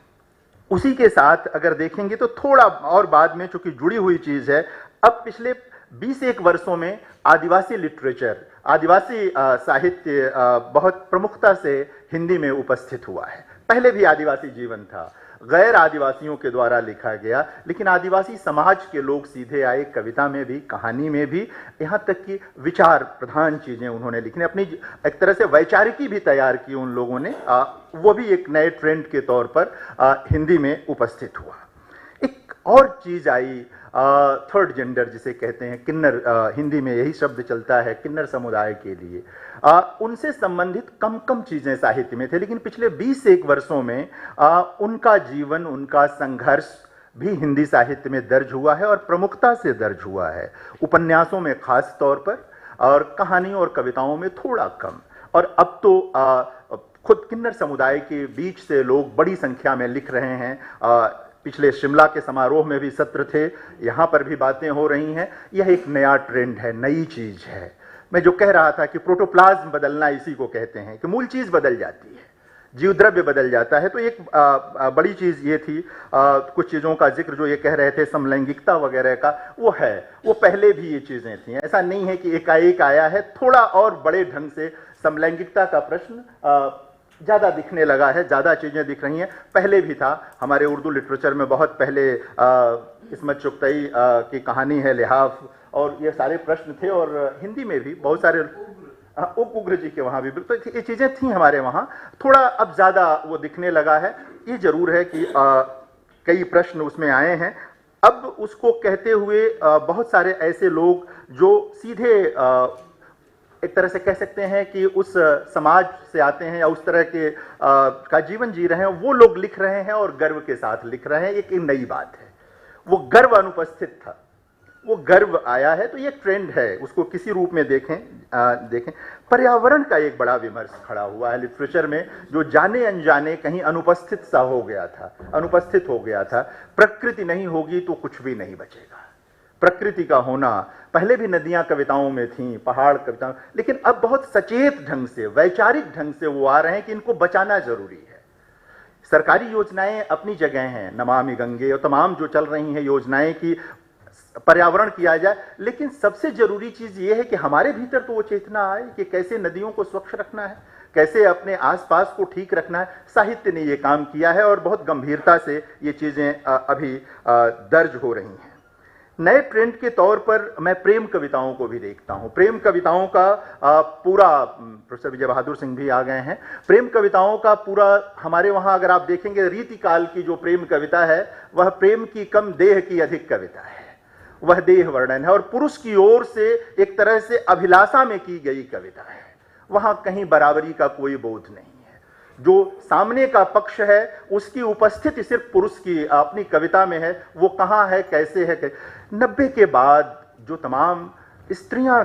उसी के साथ अगर देखेंगे तो थोड़ा और बाद में, चूंकि जुड़ी हुई चीज है, अब पिछले 20-1 वर्षों में आदिवासी लिटरेचर, आदिवासी साहित्य बहुत प्रमुखता से हिंदी में उपस्थित हुआ है। पहले भी आदिवासी जीवन था, गैर आदिवासियों के द्वारा लिखा गया, लेकिन आदिवासी समाज के लोग सीधे आए, कविता में भी, कहानी में भी, यहाँ तक कि विचार प्रधान चीजें उन्होंने लिखी, अपनी एक तरह से वैचारिकी भी तैयार की उन लोगों ने। वो भी एक नए ट्रेंड के तौर पर हिंदी में उपस्थित हुआ। एक और चीज आई, थर्ड जेंडर जिसे कहते हैं, किन्नर, हिंदी में यही शब्द चलता है किन्नर समुदाय के लिए। उनसे संबंधित कम चीजें साहित्य में थे, लेकिन पिछले 20-1 वर्षों में उनका जीवन, उनका संघर्ष भी हिंदी साहित्य में दर्ज हुआ है, और प्रमुखता से दर्ज हुआ है। उपन्यासों में खास तौर पर, और कहानियों और कविताओं में थोड़ा कम। और अब तो खुद किन्नर समुदाय के बीच से लोग बड़ी संख्या में लिख रहे हैं। पिछले शिमला के समारोह में भी सत्र थे, यहाँ पर भी बातें हो रही हैं। यह एक नया ट्रेंड है, नई चीज है। मैं जो कह रहा था कि प्रोटोप्लाज्म बदलना इसी को कहते हैं, कि मूल चीज बदल जाती है, जीवद्रव्य बदल जाता है। तो एक बड़ी चीज़ ये थी, कुछ चीज़ों का जिक्र जो ये कह रहे थे समलैंगिकता वगैरह का, वो है, वो पहले भी ये चीज़ें थी, ऐसा नहीं है कि एकाएक आया है। थोड़ा और बड़े ढंग से समलैंगिकता का प्रश्न ज़्यादा दिखने लगा है, ज़्यादा चीज़ें दिख रही हैं। पहले भी था, हमारे उर्दू लिटरेचर में बहुत पहले इस्मत चुगताई की कहानी है लिहाफ, और ये सारे प्रश्न थे, और हिंदी में भी बहुत सारे उग्र जी के वहाँ भी, तो ये चीज़ें थी हमारे वहाँ। थोड़ा अब ज़्यादा वो दिखने लगा है। ये जरूर है कि कई प्रश्न उसमें आए हैं। अब उसको कहते हुए बहुत सारे ऐसे लोग जो सीधे एक तरह से कह सकते हैं कि उस समाज से आते हैं या उस तरह के का जीवन जी रहे हैं, वो लोग लिख रहे हैं और गर्व के साथ लिख रहे हैं। एक नई बात है, वो गर्व अनुपस्थित था, वो गर्व आया है। तो ये ट्रेंड है, उसको किसी रूप में देखें। पर्यावरण का एक बड़ा विमर्श खड़ा हुआ है लिटरेचर में, जो जाने अनजाने कहीं अनुपस्थित सा हो गया था, अनुपस्थित हो गया था। प्रकृति नहीं होगी तो कुछ भी नहीं बचेगा। प्रकृति का होना, पहले भी नदियां कविताओं में थीं, पहाड़ कविताओं, लेकिन अब बहुत सचेत ढंग से, वैचारिक ढंग से वो आ रहे हैं कि इनको बचाना जरूरी है। सरकारी योजनाएं अपनी जगह हैं, नमामि गंगे और तमाम जो चल रही हैं योजनाएं की पर्यावरण किया जाए, लेकिन सबसे जरूरी चीज ये है कि हमारे भीतर तो वो चेतना आए कि कैसे नदियों को स्वच्छ रखना है, कैसे अपने आसपास को ठीक रखना है। साहित्य ने ये काम किया है और बहुत गंभीरता से ये चीजें अभी दर्ज हो रही हैं। नए ट्रेंड के तौर पर मैं प्रेम कविताओं को भी देखता हूं। प्रेम कविताओं का पूरा, प्रोफेसर विजय बहादुर सिंह भी आ गए हैं, प्रेम कविताओं का पूरा हमारे वहां अगर आप देखेंगे, रीतिकाल की जो प्रेम कविता है वह प्रेम की कम देह की अधिक कविता है, वह देह वर्णन है और पुरुष की ओर से एक तरह से अभिलाषा में की गई कविता है। वहां कहीं बराबरी का कोई बोध नहीं है। जो सामने का पक्ष है उसकी उपस्थिति सिर्फ पुरुष की अपनी कविता में है, वो कहां है, कैसे है। 90 के बाद जो तमाम स्त्रियां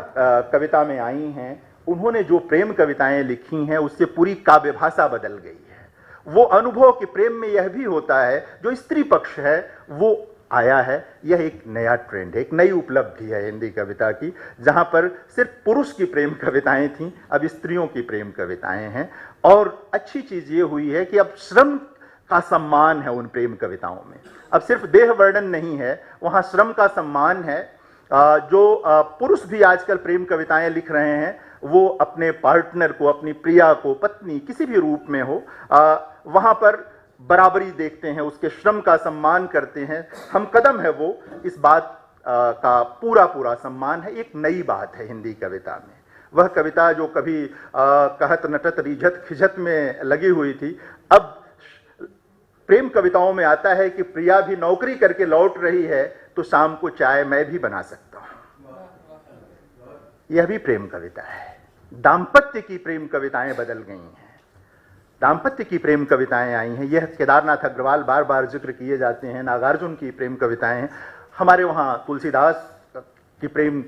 कविता में आई हैं, उन्होंने जो प्रेम कविताएं लिखी हैं उससे पूरी काव्य भाषा बदल गई है। वो अनुभव कि प्रेम में यह भी होता है, जो स्त्री पक्ष है वो आया है। यह एक नया ट्रेंड है, एक नई उपलब्धि है हिंदी कविता की, जहां पर सिर्फ पुरुष की प्रेम कविताएं थीं, अब स्त्रियों की प्रेम कविताएं हैं। और अच्छी चीज ये हुई है कि अब श्रम का सम्मान है उन प्रेम कविताओं में। अब सिर्फ देह वर्णन नहीं है, वहां श्रम का सम्मान है। जो पुरुष भी आजकल प्रेम कविताएं लिख रहे हैं, वो अपने पार्टनर को, अपनी प्रिया को, पत्नी किसी भी रूप में हो, वहां पर बराबरी देखते हैं, उसके श्रम का सम्मान करते हैं। हम कदम है वो, इस बात का पूरा पूरा सम्मान है। एक नई बात है हिंदी कविता में। वह कविता जो कभी कहत नटत रिझत खिझत में लगी हुई थी, अब प्रेम कविताओं में आता है कि प्रिया भी नौकरी करके लौट रही है तो शाम को चाय मैं भी बना सकता हूं। यह भी प्रेम कविता है। दाम्पत्य की प्रेम कविताएं बदल गई हैं, दाम्पत्य की प्रेम कविताएं आई हैं। यह केदारनाथ अग्रवाल बार बार जिक्र किए जाते हैं, नागार्जुन की प्रेम कविताएं हैं। हमारे वहाँ तुलसीदास की प्रेम,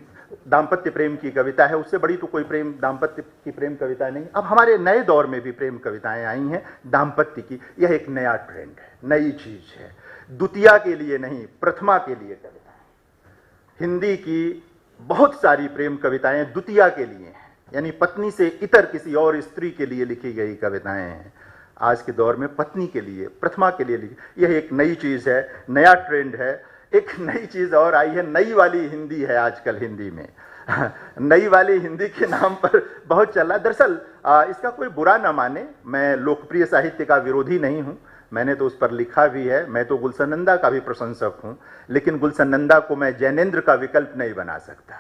दाम्पत्य प्रेम की कविता है, उससे बड़ी तो कोई प्रेम, दाम्पत्य की प्रेम कविता नहीं। अब हमारे नए दौर में भी प्रेम कविताएं आई हैं दाम्पत्य की। यह एक नया ट्रेंड है, नई चीज है। द्वितीया के लिए नहीं, प्रथमा के लिए कविताएं। हिंदी की बहुत सारी प्रेम कविताएं द्वितीया के लिए हैं, यानी पत्नी से इतर किसी और स्त्री के लिए लिखी गई कविताएं हैं। आज के दौर में पत्नी के लिए, प्रथमा के लिए लिखी, यह एक नई चीज है, नया ट्रेंड है। एक नई चीज और आई है, नई वाली हिंदी है आजकल हिंदी में। नई वाली हिंदी के नाम पर बहुत चल रहा है। दरअसल इसका कोई बुरा ना माने, मैं लोकप्रिय साहित्य का विरोधी नहीं हूं, मैंने तो उस पर लिखा भी है, मैं तो गुलशन नंदा का भी प्रशंसक हूं, लेकिन गुलशन नंदा को मैं जैनेंद्र का विकल्प नहीं बना सकता,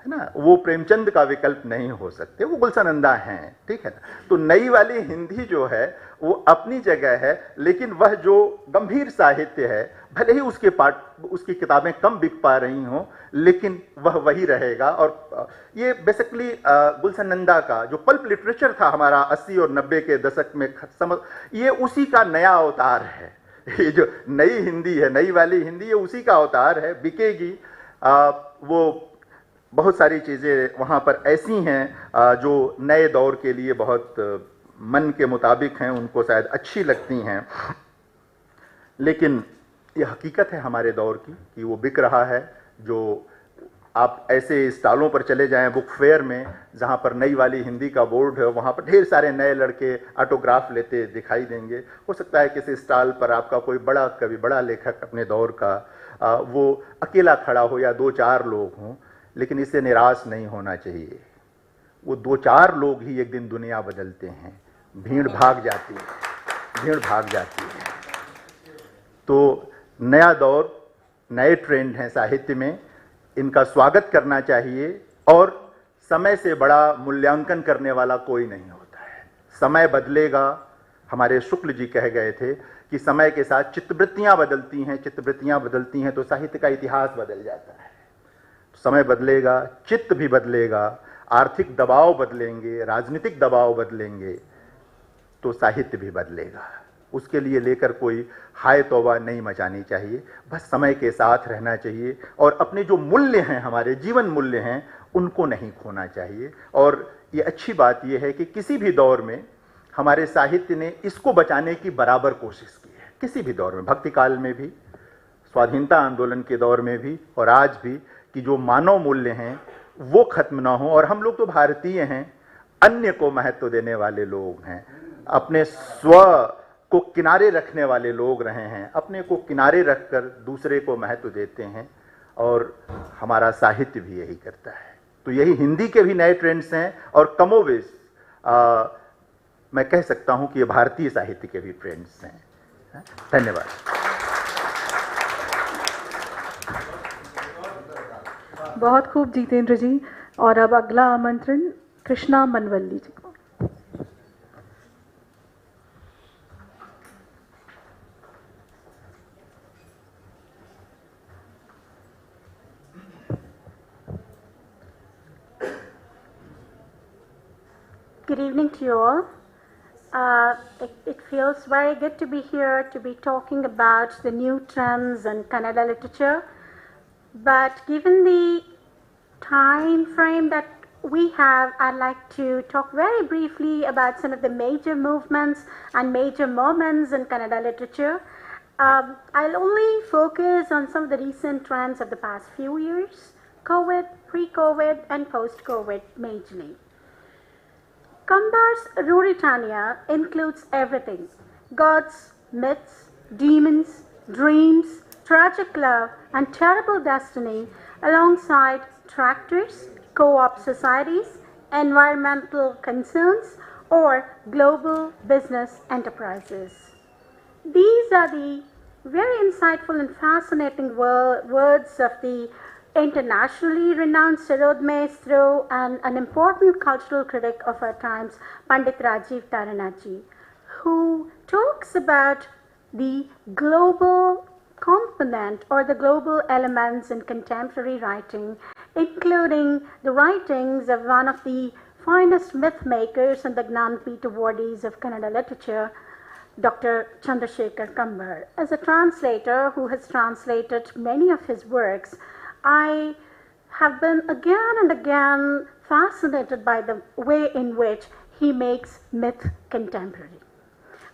है ना। वो प्रेमचंद का विकल्प नहीं हो सकते, वो गुलशन नंदा हैं, ठीक है ना। तो नई वाली हिंदी जो है वो अपनी जगह है, लेकिन वह जो गंभीर साहित्य है, भले ही उसकी किताबें कम बिक पा रही हों, लेकिन वह वही रहेगा। और ये बेसिकली गुलशन नंदा का जो पल्प लिटरेचर था हमारा 80 और 90 के दशक में, ये उसी का नया अवतार है। ये जो नई हिंदी है, नई वाली हिंदी, ये उसी का अवतार है, बिकेगी। वो बहुत सारी चीज़ें वहाँ पर ऐसी हैं जो नए दौर के लिए बहुत मन के मुताबिक हैं, उनको शायद अच्छी लगती हैं, लेकिन ये हकीकत है हमारे दौर की कि वो बिक रहा है। जो आप ऐसे स्टॉलों पर चले जाएं बुक फेयर में, जहां पर नई वाली हिंदी का बोर्ड है, वहां पर ढेर सारे नए लड़के ऑटोग्राफ लेते दिखाई देंगे। हो सकता है किसी स्टॉल पर आपका कोई कभी बड़ा लेखक अपने दौर का वो अकेला खड़ा हो या 2-4 लोग हों, लेकिन इससे निराश नहीं होना चाहिए। वो 2-4 लोग ही एक दिन दुनिया बदलते हैं। भीड़ भाग जाती है, भीड़ भाग जाती है। तो नया दौर, नए ट्रेंड हैं साहित्य में, इनका स्वागत करना चाहिए। और समय से बड़ा मूल्यांकन करने वाला कोई नहीं होता है। समय बदलेगा। हमारे शुक्ल जी कह गए थे कि समय के साथ चित्तवृत्तियां बदलती हैं, चित्तवृत्तियां बदलती हैं तो साहित्य का इतिहास बदल जाता है। समय बदलेगा, चित्त भी बदलेगा, आर्थिक दबाव बदलेंगे, राजनीतिक दबाव बदलेंगे, तो साहित्य भी बदलेगा। उसके लिए लेकर कोई हाय तौबा नहीं मचानी चाहिए, बस समय के साथ रहना चाहिए और अपने जो मूल्य हैं, हमारे जीवन मूल्य हैं, उनको नहीं खोना चाहिए। और ये अच्छी बात ये है कि किसी भी दौर में हमारे साहित्य ने इसको बचाने की बराबर कोशिश की है। किसी भी दौर में, भक्ति काल में भी, स्वाधीनता आंदोलन के दौर में भी और आज भी, कि जो मानव मूल्य हैं वो खत्म ना हो। और हम लोग तो भारतीय हैं, अन्य को महत्व देने वाले लोग हैं, अपने स्व को किनारे रखने वाले लोग रहे हैं, अपने को किनारे रखकर दूसरे को महत्व देते हैं। और हमारा साहित्य भी यही करता है। तो यही हिंदी के भी नए ट्रेंड्स हैं और कमोवेश मैं कह सकता हूं कि ये भारतीय साहित्य के भी ट्रेंड्स हैं। धन्यवाद। बहुत खूब जितेंद्र जी। और अब अगला आमंत्रण कृष्णा मनवल्ली जी को। Good evening to you all. It feels very good to be here to be talking about the new trends in Kannada literature. But given the time frame that we have, I'd like to talk very briefly about some of the major movements and major moments in Kannada literature. I'll only focus on some of the recent trends of the past few years, COVID, pre-COVID, and post-COVID majorly. Kambar's Ruritania includes everything: gods, myths, demons, dreams, tragic love, and terrible destiny, alongside tractors, co-op societies, environmental concerns, or global business enterprises. These are the very insightful and fascinating words of the internationally renowned Sarod Maestro and an important cultural critic of our times, Pandit Rajiv Taranaki, who talks about the global component or the global elements in contemporary writing, including the writings of one of the finest myth makers and the Gnanpith awardees of Kannada literature, Dr. Chandrasekhar Kambar. As a translator who has translated many of his works, I have been again and again fascinated by the way in which he makes myth contemporary,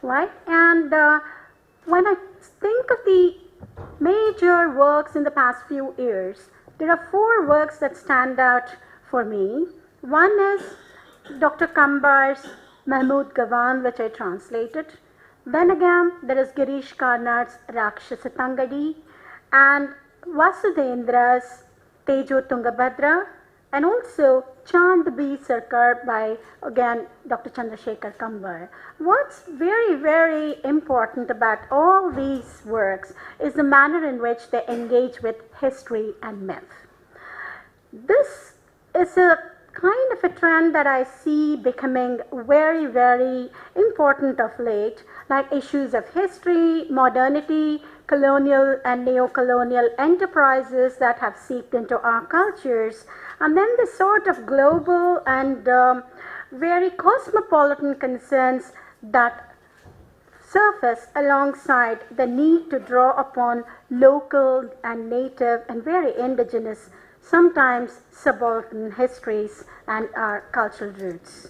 right? And when I think of the major works in the past few years, there are 4 works that stand out for me. One is Dr. Kambar's Mahmood Gawan, which I translated. Then again, there is Girish Karnad's Rakshasa Tangadi and Vasudendra's Tejo Tungabhadra, and also Chand B. Sarkar by, again, Dr. Chandrasekhar Kambar. What's very, very important about all these works is the manner in which they engage with history and myth. This is a kind of a trend that I see becoming very, very important of late, like issues of history, modernity, colonial and neo-colonial enterprises that have seeped into our cultures, and then the sort of global and very cosmopolitan concerns that surface alongside the need to draw upon local and native and very indigenous, sometimes subaltern histories and our cultural roots.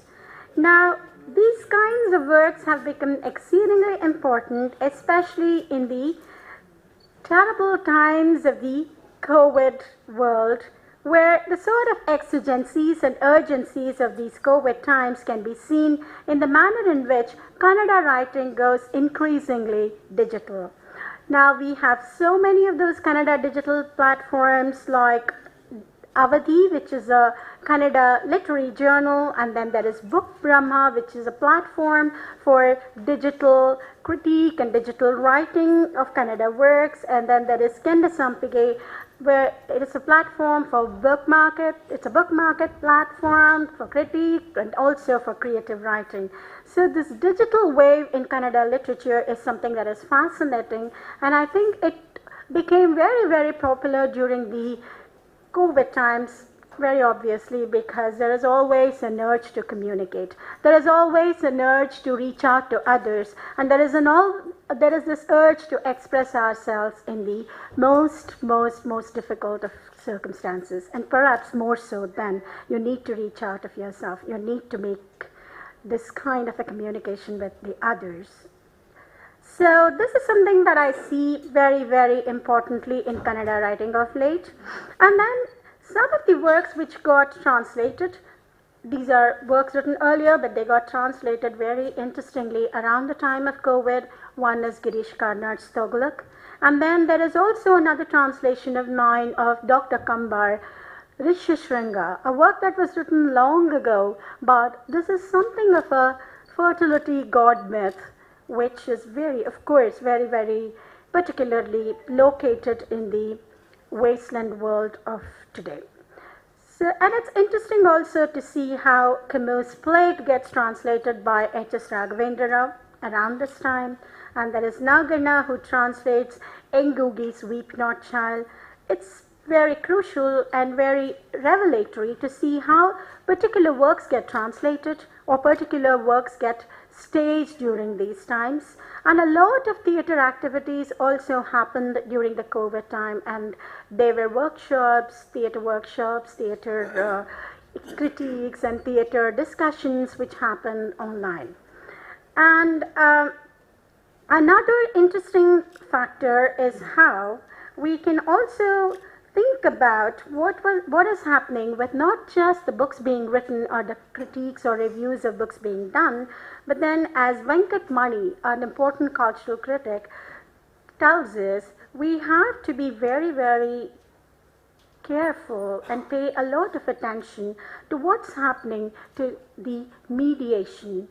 Now, these kinds of works have become exceedingly important, especially in the terrible times of the COVID world, where the sort of exigencies and urgencies of these COVID times can be seen in the manner in which Kannada writing goes increasingly digital. Now we have so many of those Kannada digital platforms like Avadhi, which is a Kannada literary journal, and then there is Book Brahma, which is a platform for digital critique and digital writing of Kannada works, and then there is Kenda Sampige, where it is a platform for book market. It's a book market platform for critique and also for creative writing. So this digital wave in Kannada literature is something that is fascinating, and I think it became very, very popular during the COVID times, very obviously, because there is always an urge to communicate. There is always an urge to reach out to others, and there is this urge to express ourselves in the most difficult of circumstances, and perhaps more so than you need to reach out of yourself. You need to make this kind of a communication with the others. So this is something that I see very, very importantly in Kannada writing of late. And then some of the works which got translated, these are works written earlier, but they got translated very interestingly around the time of COVID. One is Girish Karnad's Togolak. And then there is also another translation of mine of Dr. Kambar, Rishishringa, a work that was written long ago, but this is something of a fertility god myth, which is of course, very, very particularly located in the wasteland world of today. So, and it's interesting also to see how Camus' Plague gets translated by H.S. Raghavendra Rao around this time, and there is Nagana who translates Engugi's Weep Not Child. It's very crucial and very revelatory to see how particular works get translated or particular works get staged during these times. And a lot of theatre activities also happened during the COVID time, and there were workshops, theatre critiques and theatre discussions which happened online. And another interesting factor is how we can also think about what is happening with not just the books being written or the critiques or reviews of books being done, but then as Venkat Mani, an important cultural critic, tells us, we have to be very, very careful and pay a lot of attention to what's happening to the mediation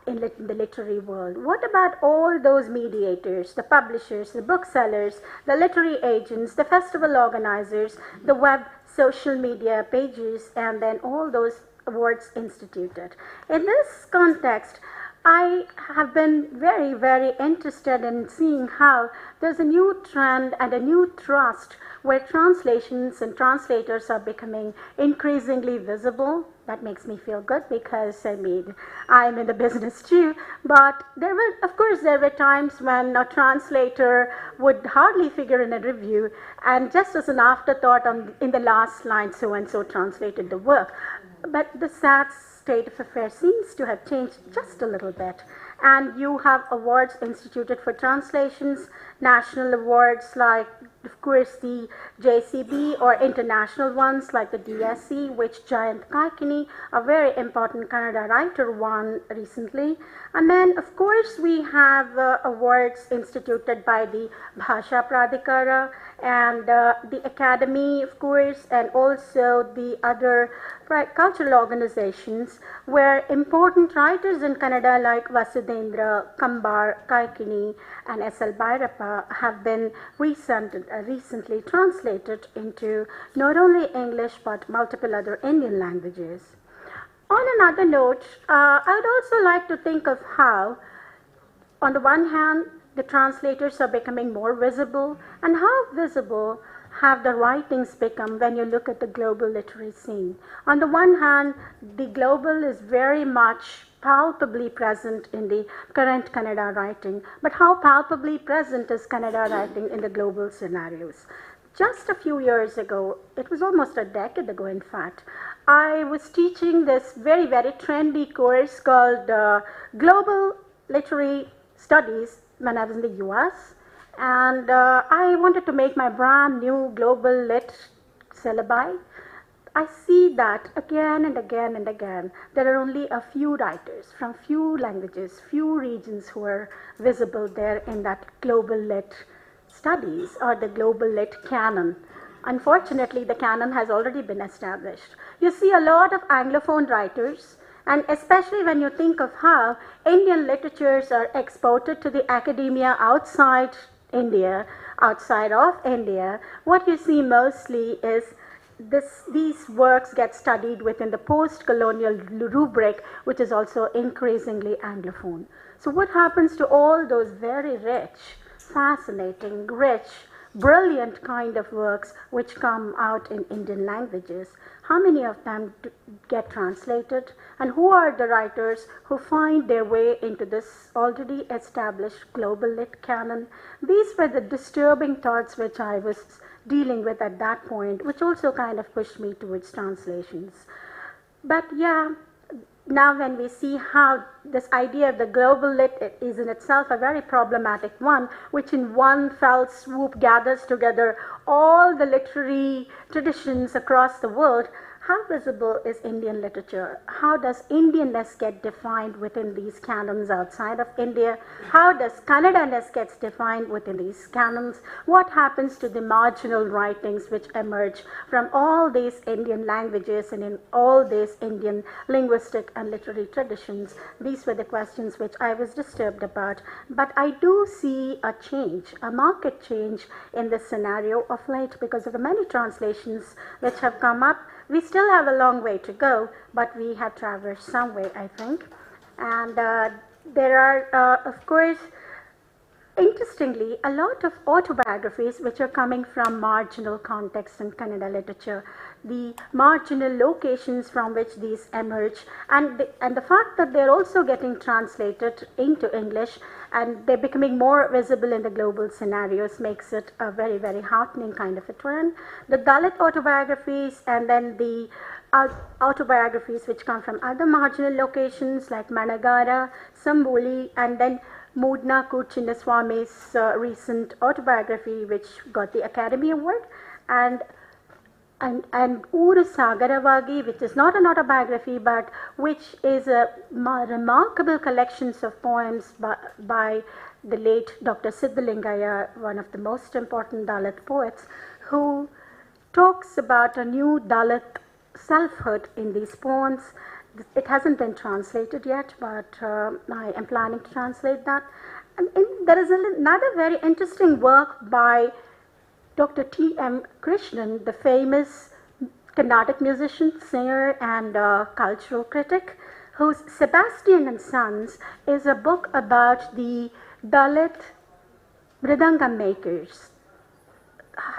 in the literary world. What about all those mediators, the publishers, the booksellers, the literary agents, the festival organizers, the web social media pages, and then all those awards instituted? In this context, I have been very, very interested in seeing how there's a new trend and a new thrust where translations and translators are becoming increasingly visible. That makes me feel good because, I mean, I'm in the business too. But there were times when a translator would hardly figure in a review, and just as an afterthought in the last line, so-and-so translated the work. But the sad state of affairs seems to have changed just a little bit. And you have awards instituted for translations, national awards like, of course, the JCB, or international ones like the DSC, which Jayant Kaikini, a very important Kannada writer, won recently. And then, of course, we have awards instituted by the Bhasha Pradhikara and the Academy, of course, and also the other cultural organizations where important writers in Kannada like Vasudendra, Kambar, Kaikini, and S.L. Bhairappa have been recently translated into not only English but multiple other Indian languages. On another note, I would also like to think of how, on the one hand, the translators are becoming more visible, and how visible have the writings become when you look at the global literary scene. On the one hand, the global is very much palpably present in the current Kannada writing, but how palpably present is Kannada writing in the global scenarios? Just a few years ago, it was almost a decade ago in fact, I was teaching this very, very trendy course called Global Literary Studies when I was in the US. And I wanted to make my brand new global lit syllabi. I see that again and again and again. There are only a few writers from few languages, few regions who are visible there in that global lit studies or the global lit canon. Unfortunately, the canon has already been established. You see a lot of Anglophone writers, and especially when you think of how Indian literatures are exported to the academia outside India, outside of India, what you see mostly is these works get studied within the post-colonial rubric, which is also increasingly Anglophone. So what happens to all those very rich, fascinating, rich, brilliant kind of works which come out in Indian languages? How many of them get translated? And who are the writers who find their way into this already established global lit canon? These were the disturbing thoughts which I was dealing with at that point, which also kind of pushed me towards translations. But yeah, now when we see how this idea of the global lit is in itself a very problematic one, which in one fell swoop gathers together all the literary traditions across the world, how visible is Indian literature? How does Indianness get defined within these canons outside of India? How does Kannada-ness gets defined within these canons? What happens to the marginal writings which emerge from all these Indian languages and in all these Indian linguistic and literary traditions? These were the questions which I was disturbed about. But I do see a change, a market change in this scenario of late because of the many translations which have come up. We still have a long way to go, but we have traversed some way, I think. And there are, of course, interestingly, a lot of autobiographies which are coming from marginal contexts in Kannada literature, the marginal locations from which these emerge, and the fact that they're also getting translated into English and they're becoming more visible in the global scenarios makes it a very, very heartening kind of a trend. The Dalit autobiographies and then the autobiographies which come from other marginal locations like Managara, Samboli, and then Mudna Kuchinnaswamy's recent autobiography which got the Academy Award, and Uru Sagaravagi, which is not an autobiography but which is a remarkable collections of poems by the late Dr. Siddhalingaya, one of the most important Dalit poets, who talks about a new Dalit selfhood in these poems. It hasn't been translated yet, but I am planning to translate that. And there is another very interesting work by Dr. T.M. Krishnan, the famous Carnatic musician, singer, and cultural critic, whose Sebastian and Sons is a book about the Dalit Mridangam makers.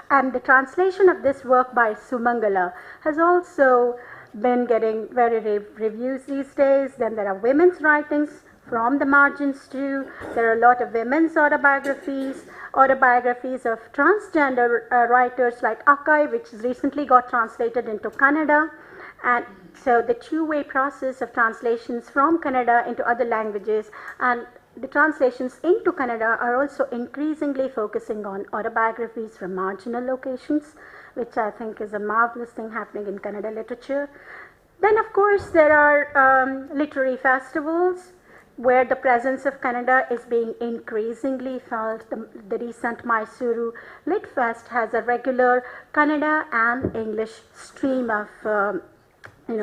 And the translation of this work by Sumangala has also been getting very reviews these days. Then there are women's writings from the margins too. There are a lot of women's autobiographies of transgender writers like Akai, which recently got translated into Kannada. And so the two-way process of translations from Kannada into other languages and the translations into Kannada are also increasingly focusing on autobiographies from marginal locations, which I think is a marvelous thing happening in Kannada literature. Then of course there are literary festivals where the presence of Kannada is being increasingly felt. The recent Mysuru Lit Fest has a regular Kannada and English stream of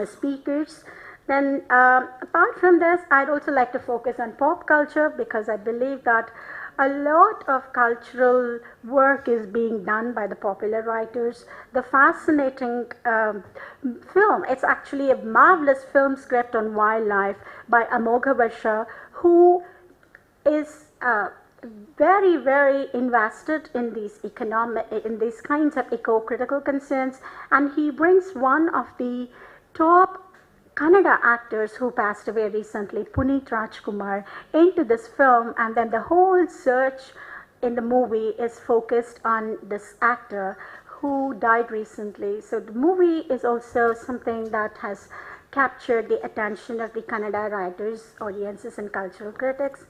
speakers. Then apart from this, I'd also like to focus on pop culture because I believe that a lot of cultural work is being done by the popular writers. The fascinating film, it's actually a marvelous film script on wildlife by Amogha Varsha, who is very invested in these kinds of eco-critical concerns, and he brings one of the top Kannada actors who passed away recently, Puneet Rajkumar, into this film, and then the whole search in the movie is focused on this actor who died recently. So the movie is also something that has captured the attention of the Kannada writers, audiences, and cultural critics.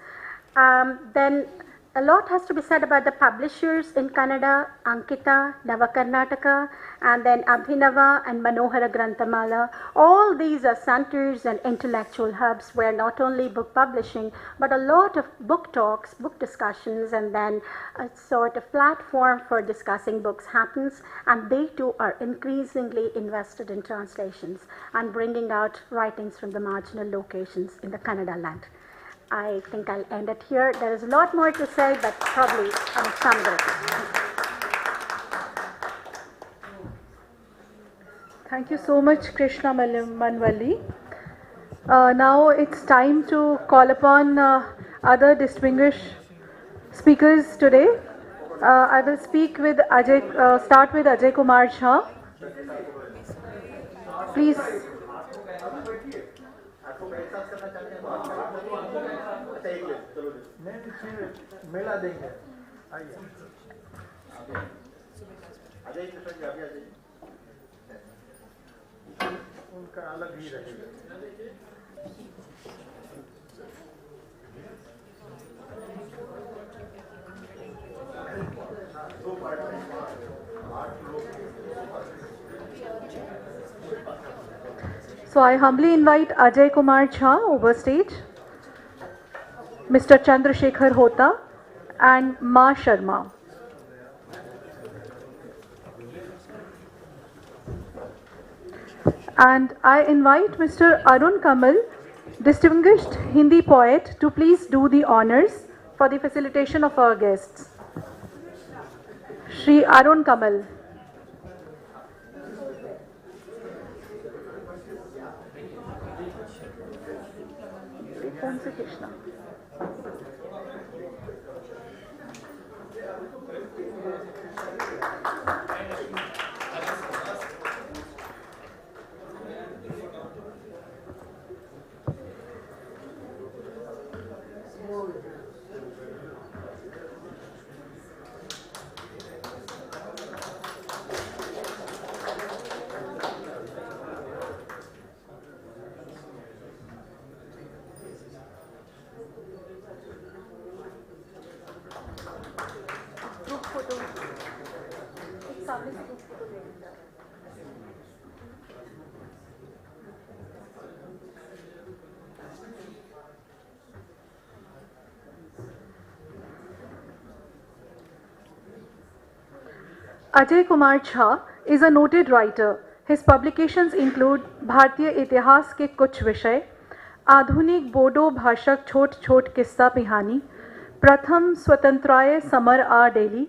Then a lot has to be said about the publishers in Kannada, Ankita, Navakarnataka, and then Abhinava and Manohara Granthamala. All these are centers and intellectual hubs where not only book publishing, but a lot of book talks, book discussions, and then a sort of platform for discussing books happens. And they too are increasingly invested in translations and bringing out writings from the marginal locations in the Kannada land. I think I'll end it here. There is a lot more to say, but probably I'm some of it. Thank you so much, Krishna Manvalli. Now it's time to call upon other distinguished speakers today. I will speak with start with Ajay Kumar Jha. Please. मेला देंगे आइए उनका अलग ही रहेगा So I humbly invite Ajay Kumar Jha over stage, Mr. Chandrasekhar Hota and Ma Sharma. And I invite Mr. Arun Kamal, distinguished Hindi poet, to please do the honors for the facilitation of our guests. Shri Arun Kamal. Krishna. Ajay Kumar Jha is a noted writer. His publications include भारतीय इतिहास के कुछ विषय, आधुनिक बोडो भाषक छोट छोट किस्सा पिहानी, प्रथम स्वतंत्राय समर आ डेली.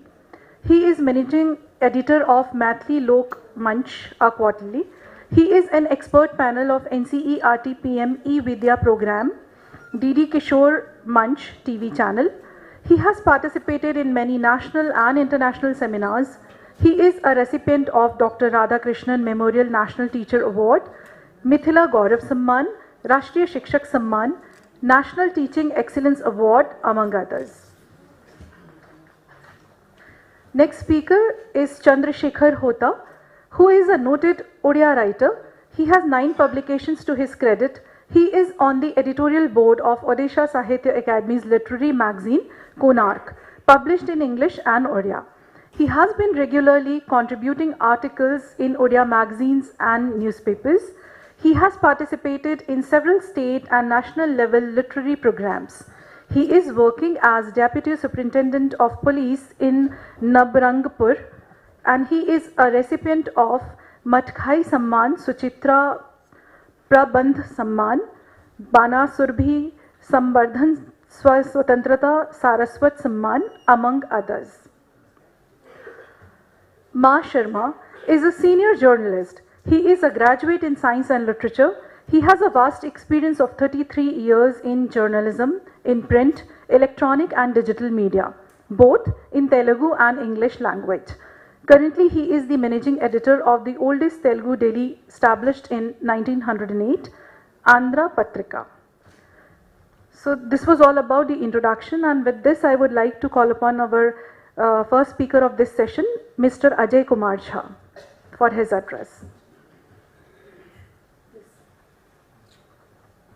He is managing editor of Maithili Lok Manch, a quarterly. He is an expert panel of NCERT PM E-Vidya program, DD Kishore Manch TV channel. He has participated in many national and international seminars. He is a recipient of Dr. Radhakrishnan Memorial National Teacher Award, Mithila Gaurav Samman, Rashtriya Shikshak Samman, National Teaching Excellence Award, among others. Next speaker is Chandrasekhar Hota, who is a noted Odia writer. He has 9 publications to his credit. He is on the editorial board of Odisha Sahitya Academy's literary magazine, Konark, published in English and Odia. He has been regularly contributing articles in Odia magazines and newspapers. He has participated in several state and national level literary programs. He is working as Deputy Superintendent of Police in Nabarangpur, and he is a recipient of Matkhai Samman, Suchitra Prabandh Samman, Bana Surbhi Sambardhan Swatantrata Saraswat Samman, among others. Ma Sharma is a senior journalist. He is a graduate in science and literature. He has a vast experience of 33 years in journalism, in print, electronic and digital media, both in Telugu and English language. Currently, he is the managing editor of the oldest Telugu daily established in 1908, Andhra Patrika. So this was all about the introduction, and with this I would like to call upon our first speaker of this session, Mr. Ajay Kumar Jha, for his address.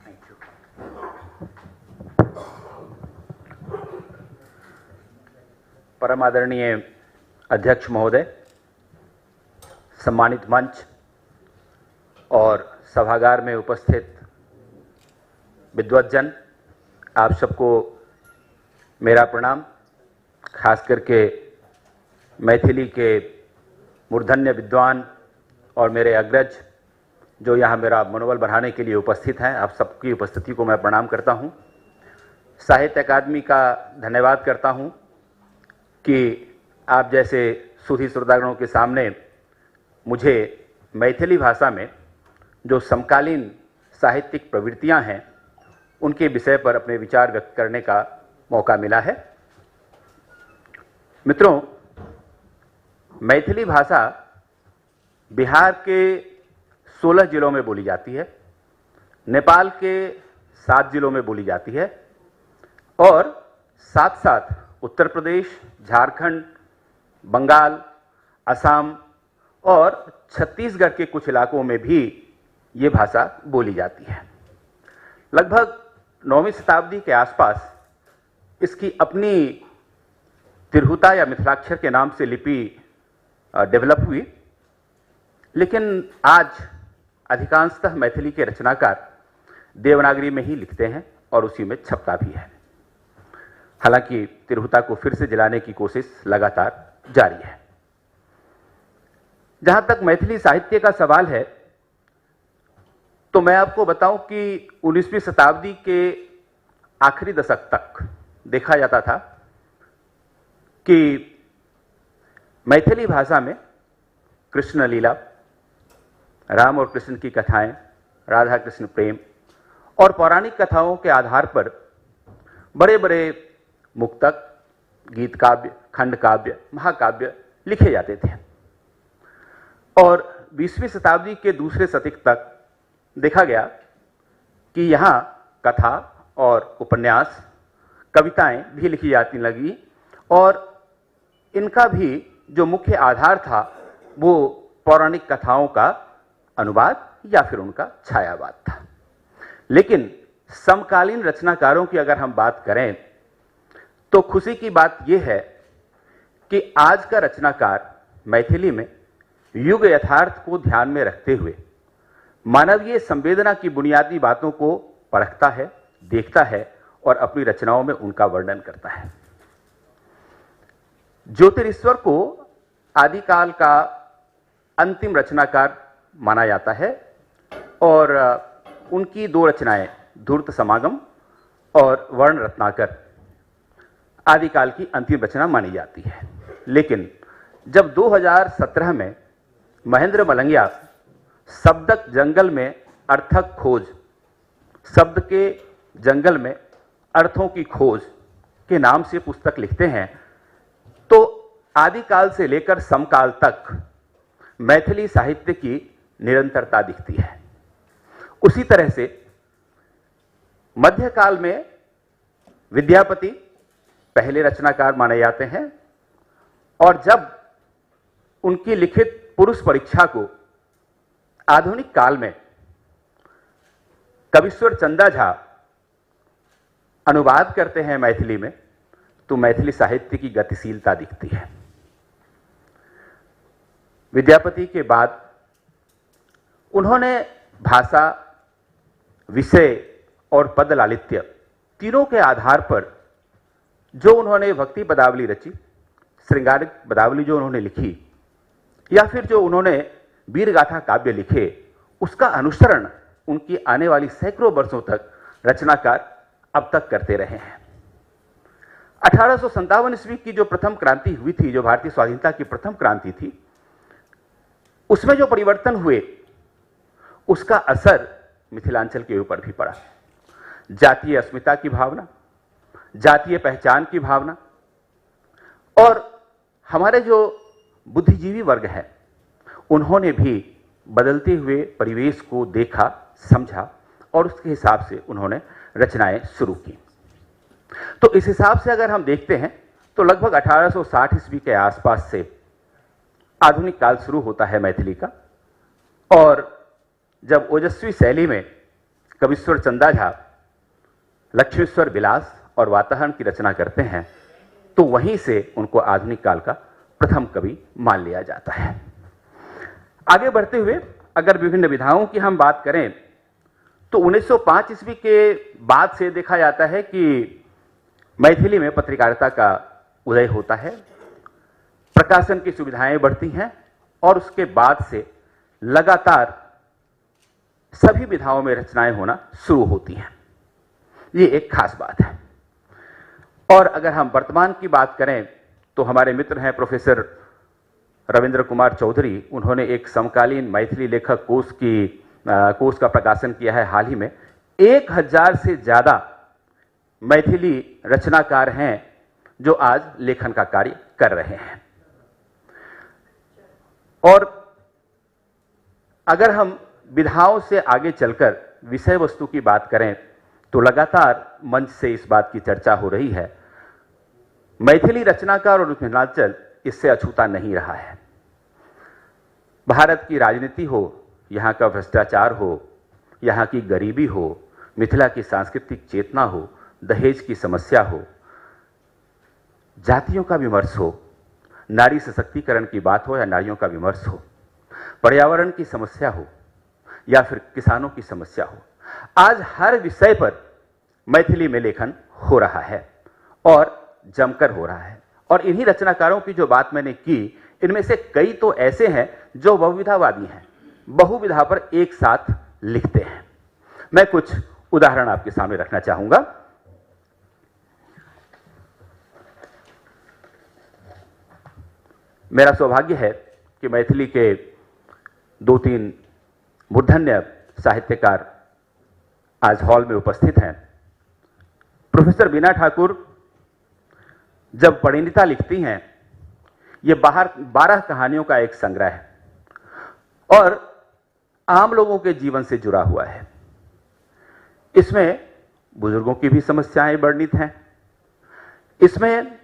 Thank you. परम आदरणीय अध्यक्ष महोदय, सम्मानित मंच और सभागार में उपस्थित विद्वज्जन, आप सबको मेरा प्रणाम। खास करके मैथिली के मूर्धन्य विद्वान और मेरे अग्रज जो यहाँ मेरा मनोबल बढ़ाने के लिए उपस्थित हैं, आप सबकी उपस्थिति को मैं प्रणाम करता हूँ। साहित्य अकादमी का धन्यवाद करता हूँ कि आप जैसे सुधी श्रोतागणों के सामने मुझे मैथिली भाषा में जो समकालीन साहित्यिक प्रवृत्तियाँ हैं उनके विषय पर अपने विचार व्यक्त करने का मौका मिला है। मित्रों, मैथिली भाषा बिहार के 16 जिलों में बोली जाती है, नेपाल के 7 जिलों में बोली जाती है और साथ साथ उत्तर प्रदेश, झारखंड, बंगाल, असम और छत्तीसगढ़ के कुछ इलाकों में भी ये भाषा बोली जाती है। लगभग 9वीं शताब्दी के आसपास इसकी अपनी तिरहुता या मिथिलाक्षर के नाम से लिपि डेवलप हुई, लेकिन आज अधिकांशतः मैथिली के रचनाकार देवनागरी में ही लिखते हैं और उसी में छपता भी है। हालांकि तिरहुता को फिर से जलाने की कोशिश लगातार जारी है। जहां तक मैथिली साहित्य का सवाल है, तो मैं आपको बताऊं कि 19वीं शताब्दी के आखिरी दशक तक देखा जाता था कि मैथिली भाषा में कृष्ण लीला, राम और कृष्ण की कथाएं, राधा कृष्ण प्रेम और पौराणिक कथाओं के आधार पर बड़े बड़े मुक्तक, गीत काव्य, खंड काव्य, महाकाव्य लिखे जाते थे। और 20वीं शताब्दी के दूसरे शतक तक देखा गया कि यहाँ कथा और उपन्यास, कविताएं भी लिखी जाती लगी और इनका भी जो मुख्य आधार था वो पौराणिक कथाओं का अनुवाद या फिर उनका छायावाद था। लेकिन समकालीन रचनाकारों की अगर हम बात करें तो खुशी की बात यह है कि आज का रचनाकार मैथिली में युग यथार्थ को ध्यान में रखते हुए मानवीय संवेदना की बुनियादी बातों को परखता है, देखता है और अपनी रचनाओं में उनका वर्णन करता है। ज्योतिरीश्वर को आदिकाल का अंतिम रचनाकार माना जाता है और उनकी 2 रचनाएं धूर्त समागम और वर्ण रत्नाकर आदिकाल की अंतिम रचना मानी जाती है। लेकिन जब 2017 में महेंद्र मलंगिया शब्दक जंगल में अर्थक खोज, शब्द के जंगल में अर्थों की खोज के नाम से पुस्तक लिखते हैं, तो आदिकाल से लेकर समकाल तक मैथिली साहित्य की निरंतरता दिखती है। उसी तरह से मध्यकाल में विद्यापति पहले रचनाकार माने जाते हैं और जब उनकी लिखित पुरुष परीक्षा को आधुनिक काल में कविश्वर चंदा झा अनुवाद करते हैं मैथिली में, तो मैथिली साहित्य की गतिशीलता दिखती है। विद्यापति के बाद उन्होंने भाषा, विषय और पद लालित्य तीनों के आधार पर जो उन्होंने भक्ति पदावली रची, श्रृंगारिक पदावली जो उन्होंने लिखी या फिर जो उन्होंने वीरगाथा काव्य लिखे, उसका अनुसरण उनकी आने वाली सैकड़ों वर्षों तक रचनाकार अब तक करते रहे हैं। 1857 ईस्वी की जो प्रथम क्रांति हुई थी, जो भारतीय स्वाधीनता की प्रथम क्रांति थी, उसमें जो परिवर्तन हुए उसका असर मिथिलांचल के ऊपर भी पड़ा। जातीय अस्मिता की भावना, जातीय पहचान की भावना और हमारे जो बुद्धिजीवी वर्ग है उन्होंने भी बदलते हुए परिवेश को देखा, समझा और उसके हिसाब से उन्होंने रचनाएं शुरू की। तो इस हिसाब से अगर हम देखते हैं तो लगभग 1860 ईस्वी के आसपास से आधुनिक काल शुरू होता है मैथिली का। और जब ओजस्वी शैली में कविश्वर चंदा झा लक्ष्मीश्वर विलास और वाताहरण की रचना करते हैं तो वहीं से उनको आधुनिक काल का प्रथम कवि मान लिया जाता है। आगे बढ़ते हुए अगर विभिन्न विधाओं की हम बात करें तो 1905 ईस्वी के बाद से देखा जाता है कि मैथिली में पत्रकारिता का उदय होता है, प्रकाशन की सुविधाएं बढ़ती हैं और उसके बाद से लगातार सभी विधाओं में रचनाएं होना शुरू होती हैं। ये एक खास बात है। और अगर हम वर्तमान की बात करें तो हमारे मित्र हैं प्रोफेसर रविंद्र कुमार चौधरी, उन्होंने एक समकालीन मैथिली लेखक कोष का प्रकाशन किया है हाल ही में। 1000 से ज्यादा मैथिली रचनाकार हैं जो आज लेखन का कार्य कर रहे हैं। और अगर हम विधाओं से आगे चलकर विषय वस्तु की बात करें तो लगातार मंच से इस बात की चर्चा हो रही है, मैथिली रचनाकार और मिथिलांचल इससे अछूता नहीं रहा है। भारत की राजनीति हो, यहाँ का भ्रष्टाचार हो, यहाँ की गरीबी हो, मिथिला की सांस्कृतिक चेतना हो, दहेज की समस्या हो, जातियों का विमर्श हो, नारी सशक्तिकरण की बात हो या नारियों का विमर्श हो, पर्यावरण की समस्या हो या फिर किसानों की समस्या हो, आज हर विषय पर मैथिली में लेखन हो रहा है और जमकर हो रहा है। और इन्हीं रचनाकारों की जो बात मैंने की, इनमें से कई तो ऐसे हैं जो बहुविधावादी हैं, बहुविधा पर एक साथ लिखते हैं। मैं कुछ उदाहरण आपके सामने रखना चाहूंगा। मेरा सौभाग्य है कि मैथिली के 2-3 मूर्धन्य साहित्यकार आज हॉल में उपस्थित हैं। प्रोफेसर बीना ठाकुर जब परिणीता लिखती हैं, ये 12 कहानियों का एक संग्रह है और आम लोगों के जीवन से जुड़ा हुआ है। इसमें बुजुर्गों की भी समस्याएं वर्णित हैं, इसमें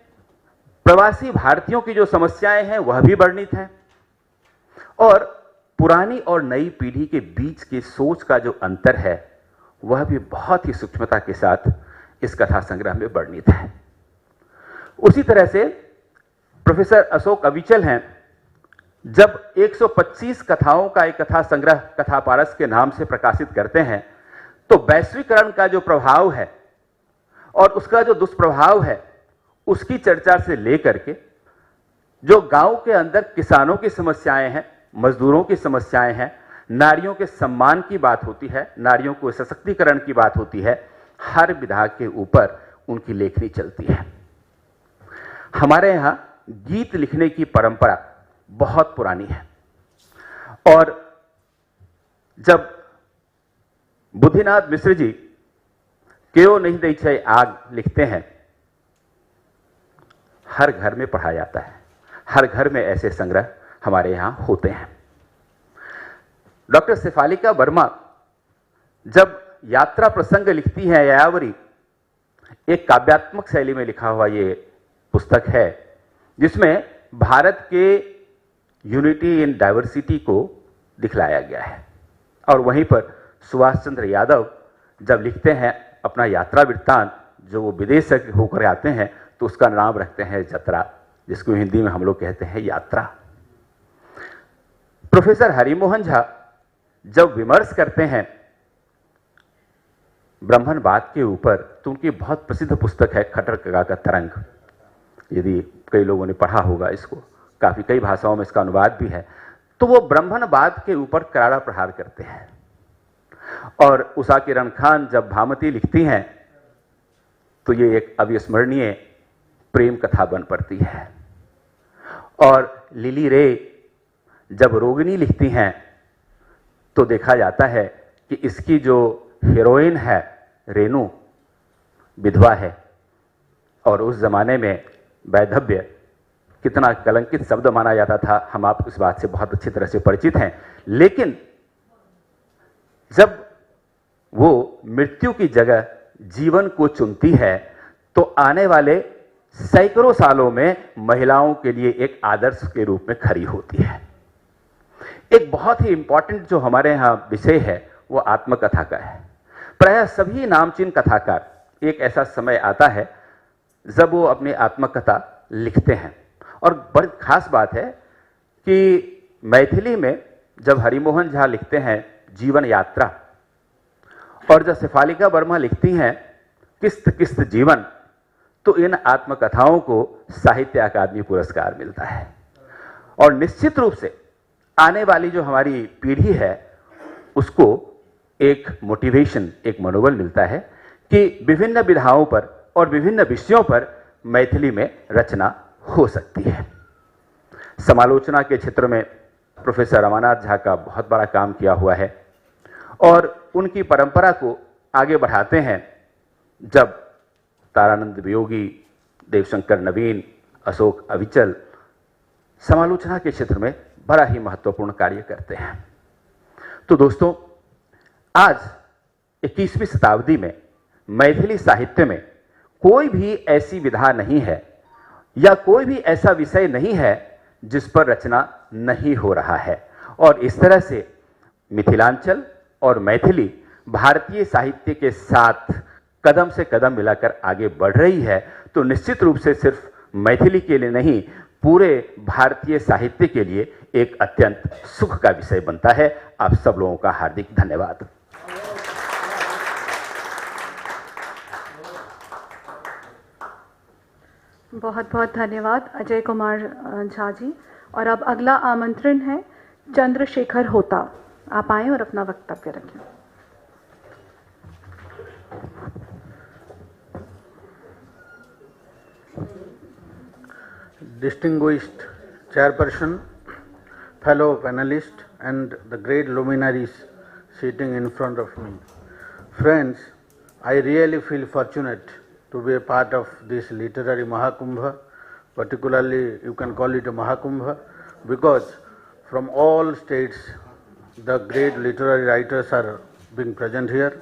प्रवासी भारतीयों की जो समस्याएं हैं वह भी वर्णित हैं और पुरानी और नई पीढ़ी के बीच की सोच का जो अंतर है वह भी बहुत ही सूक्ष्मता के साथ इस कथा संग्रह में वर्णित है। उसी तरह से प्रोफेसर अशोक अविचल हैं, जब 125 कथाओं का एक कथा संग्रह कथा पारस के नाम से प्रकाशित करते हैं तो वैश्वीकरण का जो प्रभाव है और उसका जो दुष्प्रभाव है उसकी चर्चा से लेकर के जो गांव के अंदर किसानों की समस्याएं हैं, मजदूरों की समस्याएं हैं, नारियों के सम्मान की बात होती है, नारियों को सशक्तिकरण की बात होती है, हर विधा के ऊपर उनकी लेखनी चलती है। हमारे यहां गीत लिखने की परंपरा बहुत पुरानी है और जब बुद्धिनाथ मिश्र जी क्यों नहीं दई छै आग लिखते हैं, हर घर में पढ़ा जाता है, हर घर में ऐसे संग्रह हमारे यहां होते हैं। डॉक्टर शेफालिका वर्मा जब यात्रा प्रसंग लिखती हैं, यायावरी, एक काव्यात्मक शैली में लिखा हुआ ये पुस्तक है जिसमें भारत के यूनिटी इन डाइवर्सिटी को दिखलाया गया है। और वहीं पर सुभाष चंद्र यादव जब लिखते हैं अपना यात्रा वृत्तांत, जो वो विदेश से होकर आते हैं तो उसका नाम रखते हैं जतरा, जिसको हिंदी में हम लोग कहते हैं यात्रा। प्रोफेसर हरिमोहन झा जब विमर्श करते हैं ब्राह्मणवाद के ऊपर तो उनकी बहुत प्रसिद्ध पुस्तक है खटर का तरंग। यदि कई लोगों ने पढ़ा होगा इसको, काफी कई भाषाओं में इसका अनुवाद भी है। तो वो ब्राह्मणवाद के ऊपर करारा प्रहार करते हैं। और उषा किरण खान जब भामती लिखती हैं तो ये एक अविस्मरणीय प्रेम कथा बन पड़ती है। और लिली रे जब रोगिणी लिखती हैं तो देखा जाता है कि इसकी जो हीरोइन है रेणु विधवा है और उस जमाने में वैधव्य कितना कलंकित शब्द माना जाता था, हम आप इस बात से बहुत अच्छी तरह से परिचित हैं। लेकिन जब वो मृत्यु की जगह जीवन को चुनती है तो आने वाले सैकड़ों सालों में महिलाओं के लिए एक आदर्श के रूप में खड़ी होती है। एक बहुत ही इंपॉर्टेंट जो हमारे यहाँ विषय है वो आत्मकथा का है। प्रायः सभी नामचीन कथाकार, एक ऐसा समय आता है जब वो अपनी आत्मकथा लिखते हैं। और बड़ी खास बात है कि मैथिली में जब हरिमोहन झा लिखते हैं जीवन यात्रा, और जब शेफालिका वर्मा लिखती हैं किस्त किस्त जीवन, तो इन आत्मकथाओं को साहित्य अकादमी पुरस्कार मिलता है। और निश्चित रूप से आने वाली जो हमारी पीढ़ी है उसको एक मोटिवेशन, एक मनोबल मिलता है कि विभिन्न विधाओं पर और विभिन्न विषयों पर मैथिली में रचना हो सकती है। समालोचना के क्षेत्र में प्रोफेसर रमानाथ झा का बहुत बड़ा काम किया हुआ है और उनकी परंपरा को आगे बढ़ाते हैं। जब तारानंद वियोगी, देवशंकर नवीन, अशोक अविचल समालोचना के क्षेत्र में बड़ा ही महत्वपूर्ण कार्य करते हैं। तो दोस्तों, आज 21वीं शताब्दी में मैथिली साहित्य में कोई भी ऐसी विधा नहीं है या कोई भी ऐसा विषय नहीं है जिस पर रचना नहीं हो रहा है। और इस तरह से मिथिलांचल और मैथिली भारतीय साहित्य के साथ कदम से कदम मिलाकर आगे बढ़ रही है। तो निश्चित रूप से सिर्फ मैथिली के लिए नहीं, पूरे भारतीय साहित्य के लिए एक अत्यंत सुख का विषय बनता है। आप सब लोगों का हार्दिक धन्यवाद। बहुत बहुत धन्यवाद अजय कुमार झा जी। और अब अगला आमंत्रण है चंद्रशेखर होता। आप आएं और अपना वक्तव्य रखें। Distinguished chairperson, fellow panelists, and the great luminaries sitting in front of me. Friends, I really feel fortunate to be a part of this literary Mahakumbha. Particularly, you can call it a Mahakumbha because from all states the great literary writers are being present here.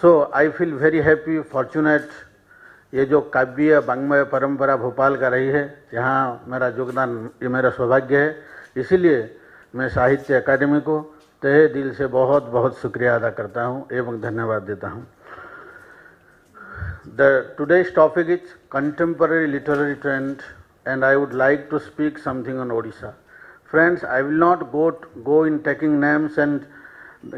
So I feel very happy, fortunate. ये जो काव्य वाङ्मय परंपरा भोपाल का रही है, यहाँ मेरा योगदान, ये मेरा सौभाग्य है। इसीलिए मैं साहित्य अकादमी को तहे दिल से बहुत बहुत शुक्रिया अदा करता हूँ एवं धन्यवाद देता हूँ। Today's topic is contemporary literary trend, and I would like to speak something on Odisha. Friends, I will not go in taking names and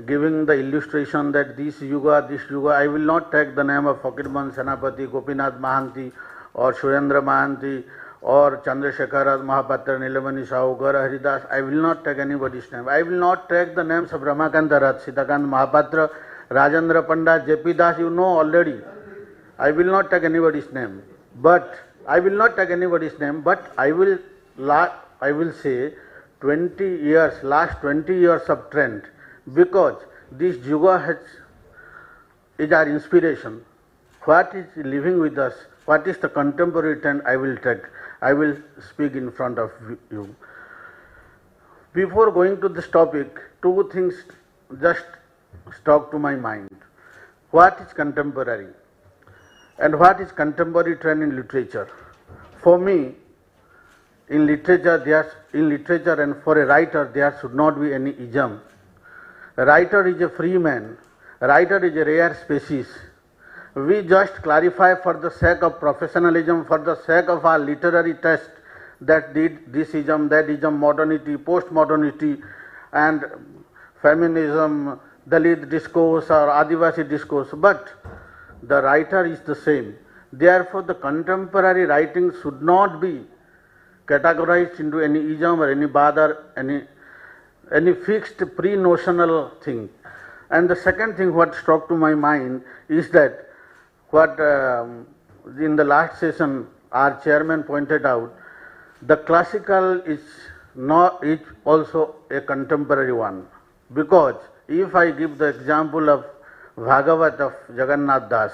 giving the illustration that this yuga, I will not take the name of Fakirban Senapati, Gopinath Mahanti or Surendra Mahanti or Chandrasekhar Mahapatra, Nilamani Sahu, Gaura Haridas. I will not take anybody's name. I will not take the names of Ramakanta Rath, Sitakant Mahapatra, Rajendra Pandit, J.P. Das, you know already. I will not take anybody's name. But I will say 20 years, last 20 years of trend, because this yuga is our inspiration. What is living with us? What is the contemporary trend? I will speak in front of you. Before going to this topic, two things just struck to my mind. What is contemporary? And what is contemporary trend in literature? For me, in literature and for a writer, there should not be any ism. A writer is a free man. A writer is a rare species. We just clarify for the sake of professionalism, for the sake of our literary taste, that this ism, that ism, modernity, postmodernity, and feminism, Dalit discourse or Adivasi discourse. But the writer is the same. Therefore, the contemporary writing should not be categorized into any ism or any bother, any fixed pre-notional thing. And the second thing what struck to my mind is that what in the last session our chairman pointed out, the classical is also a contemporary one. Because if I give the example of Bhagavat of Jagannath Das,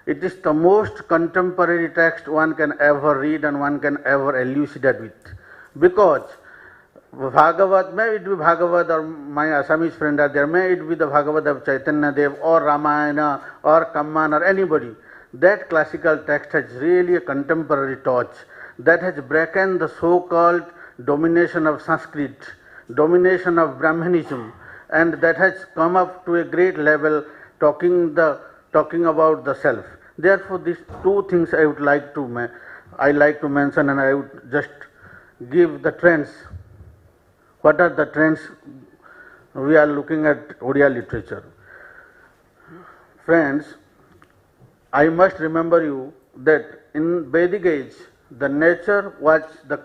it is the most contemporary text one can ever read and one can ever elucidate with. Because Bhagavat, may it be Bhagavat or my Assamese friend are there, may it be the Bhagavat of Chaitanya Dev or Ramayana or Kamman or anybody, that classical text has really a contemporary touch that has broken the so-called domination of Sanskrit, domination of Brahmanism, and that has come up to a great level talking about the self. Therefore, these two things I would like to mention, and I would just give the trends. What are the trends we are looking at Odia literature? Friends, I must remember you that in Vedic age, the nature was the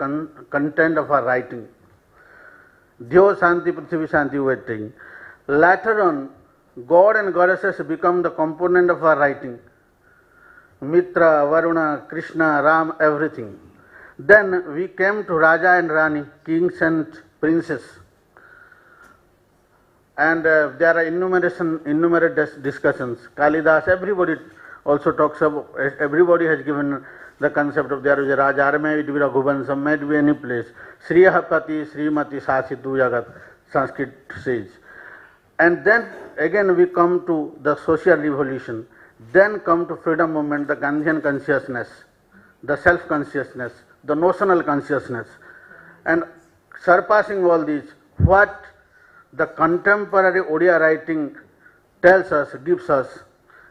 content of our writing. Dhyo Shanti Prithvi Shanti waiting. Later on, God and goddesses become the component of our writing. Mitra, Varuna, Krishna, Ram, everything. Then we came to Raja and Rani, kings and princes. And there are innumerate discussions. Kalidas, everybody also talks about, everybody has given the concept of there is a Raja, may it be Raghuvansam, may it be any place. Sriyapati, Srimati, Sasitu Jagat, Sanskrit says. And then again we come to the social revolution. Then come to freedom movement, the Gandhian consciousness, the self-consciousness, the notional consciousness. And surpassing all these, what the contemporary Odia writing tells us, gives us,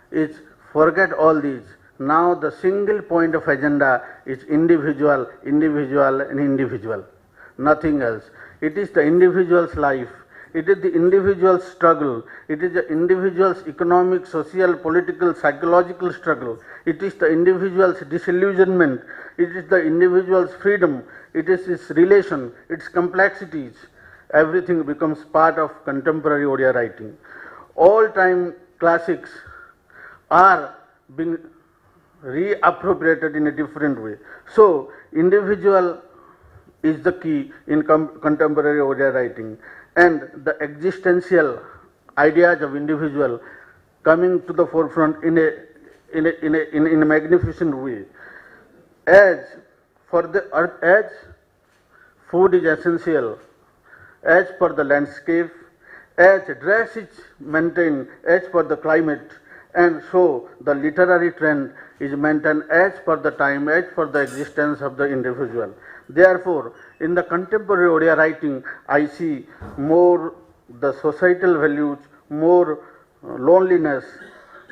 is forget all these. Now the single point of agenda is individual, individual and individual. Nothing else. It is the individual's life. It is the individual's struggle. It is the individual's economic, social, political, psychological struggle. It is the individual's disillusionment. It is the individual's freedom. It is its relation, its complexities. Everything becomes part of contemporary Odia writing. All-time classics are being reappropriated in a different way. So, individual is the key in contemporary Odia writing, and the existential ideas of individual coming to the forefront in a magnificent way. As for the earth, as food is essential, as per the landscape, as dress is maintained as per the climate, and so the literary trend is maintained as per the time, as per the existence of the individual. Therefore, in the contemporary Odia writing, I see more the societal values, more loneliness,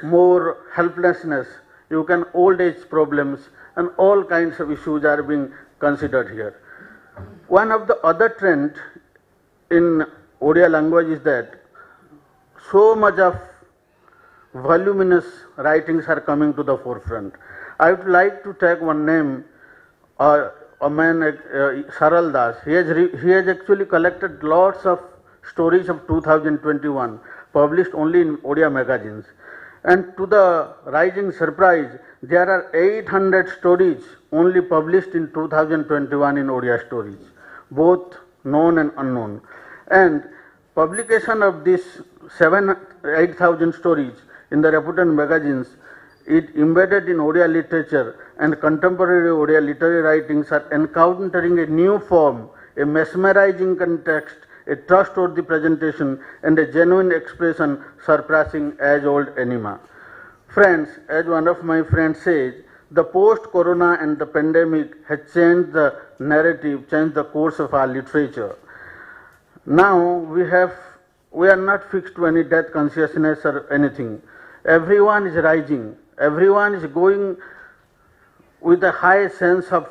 more helplessness. You can old age problems and all kinds of issues are being considered here. One of the other trend in Odia language is that so much of voluminous writings are coming to the forefront. I would like to take one name, a man, Saral Das. He has actually collected lots of stories of 2021, published only in Odia magazines. And to the rising surprise, there are 800 stories only published in 2021 in Odia stories, both known and unknown. And publication of these 8,000 stories in the reputed magazines, it embedded in Odia literature, and contemporary Odia literary writings are encountering a new form, a mesmerizing context, a trustworthy presentation, and a genuine expression surpassing age-old enigma. Friends, as one of my friends says, the post-corona and the pandemic has changed the narrative, changed the course of our literature. Now we are not fixed to any death consciousness or anything. Everyone is rising. Everyone is going with a high sense of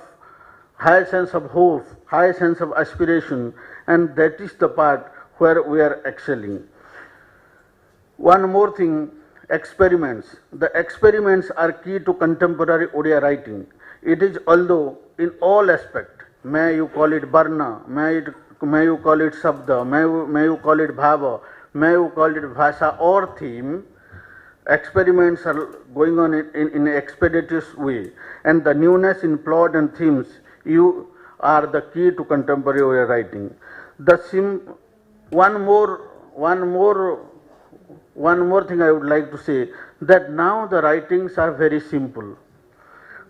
hope, high sense of aspiration, and that is the part where we are excelling. One more thing, experiments. The experiments are key to contemporary Odia writing. It is, although in all aspects, may you call it Varna, may you call it Sabda, may you call it Bhava, may you call it Bhasha or theme, experiments are going on in an expeditious way, and the newness in plot and themes are the key to contemporary Odia writing. One more thing I would like to say, that now the writings are very simple.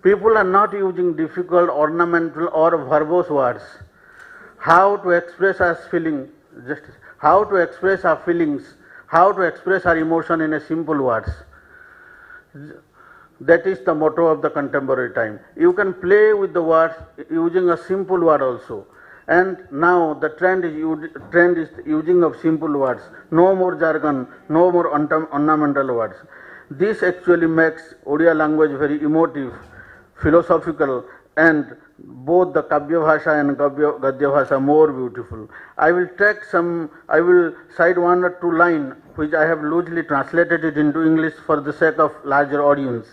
People are not using difficult, ornamental or verbose words. How to express our feelings, how to express our feelings, how to express our emotion in a simple words. That is the motto of the contemporary time. You can play with the words using a simple word also. And now the trend is using of simple words. No more jargon, no more ornamental words. This actually makes Odia language very emotive, philosophical, and both the Kavya Bhasha and Gadya Bhasha more beautiful. I will cite one or two lines which I have loosely translated it into English for the sake of larger audience.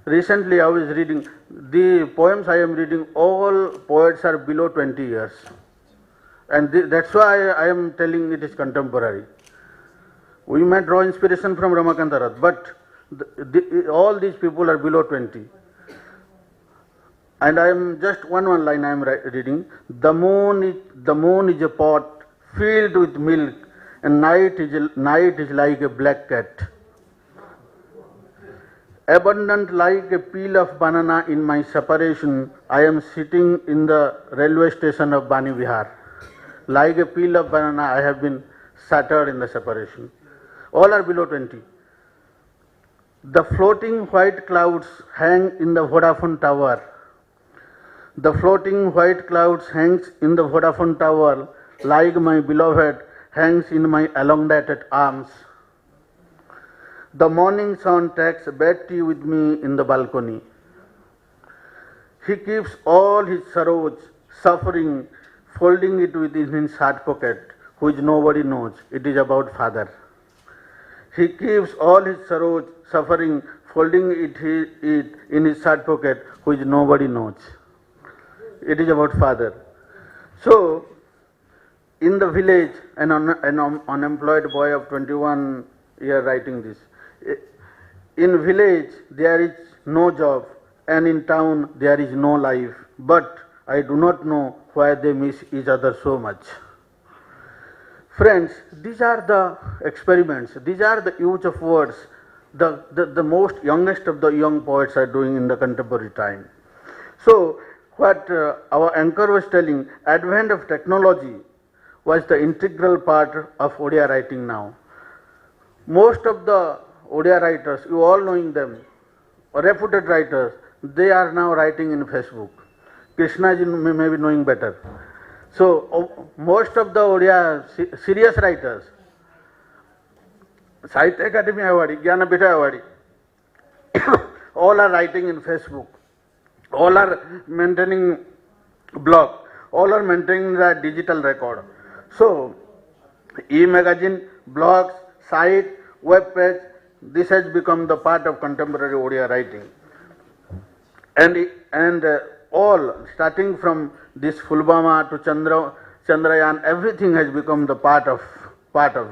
Recently I was reading, the poems I am reading, all poets are below 20 years. And that's why I am telling it is contemporary. We may draw inspiration from Ramakanta Rath, but all these people are below 20. And I am just one line I am reading. The moon is a pot filled with milk, and night is like a black cat. Abundant like a peel of banana in my separation, I am sitting in the railway station of Bani Vihar. Like a peel of banana, I have been shattered in the separation. All are below 20. The floating white clouds hang in the Vodafone tower. The floating white clouds hangs in the Vodafone tower, like my beloved hangs in my elongated arms. The morning sun takes bed tea with me in the balcony. He keeps all his sorrows, suffering, folding it within his heart pocket, which nobody knows. It is about father. He keeps all his sorrows, suffering, folding it in his heart pocket, which nobody knows. It is about father. So, in the village, an unemployed boy of 21 years writing this. In village there is no job, and in town there is no life, but I do not know why they miss each other so much. Friends, these are the experiments, these are the use of words the most youngest of the young poets are doing in the contemporary time. So, what our anchor was telling, advent of technology was the integral part of Odia writing now. Most of the Odia writers, you all knowing them, reputed writers, they are now writing in Facebook. Krishnaji may be knowing better. So, most of the Odia serious writers, Sahitya Academy Award, Jnanapitha Award, all are writing in Facebook. All are maintaining blog. All are maintaining the digital record. So, e-magazine, blogs, site, web page, this has become the part of contemporary Odia writing. And all, starting from this Fulbama to Chandrayaan, everything has become the part of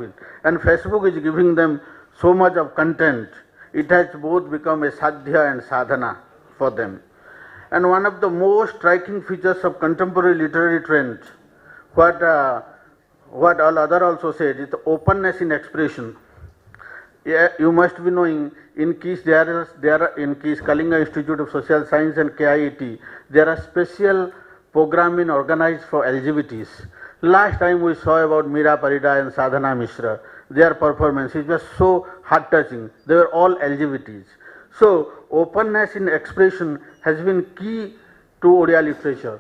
it. And Facebook is giving them so much of content. It has both become a sadhya and sadhana for them. And one of the most striking features of contemporary literary trend, what all other also said, is the openness in expression. Yeah, you must be knowing, in KIS in KIS, Kalinga Institute of Social Science and KIET, there are special programming organized for LGBTs. Last time we saw about Meera Parida and Sadhana Mishra, their performance, it was so heart-touching. They were all LGBTs. So, openness in expression has been key to Odia literature.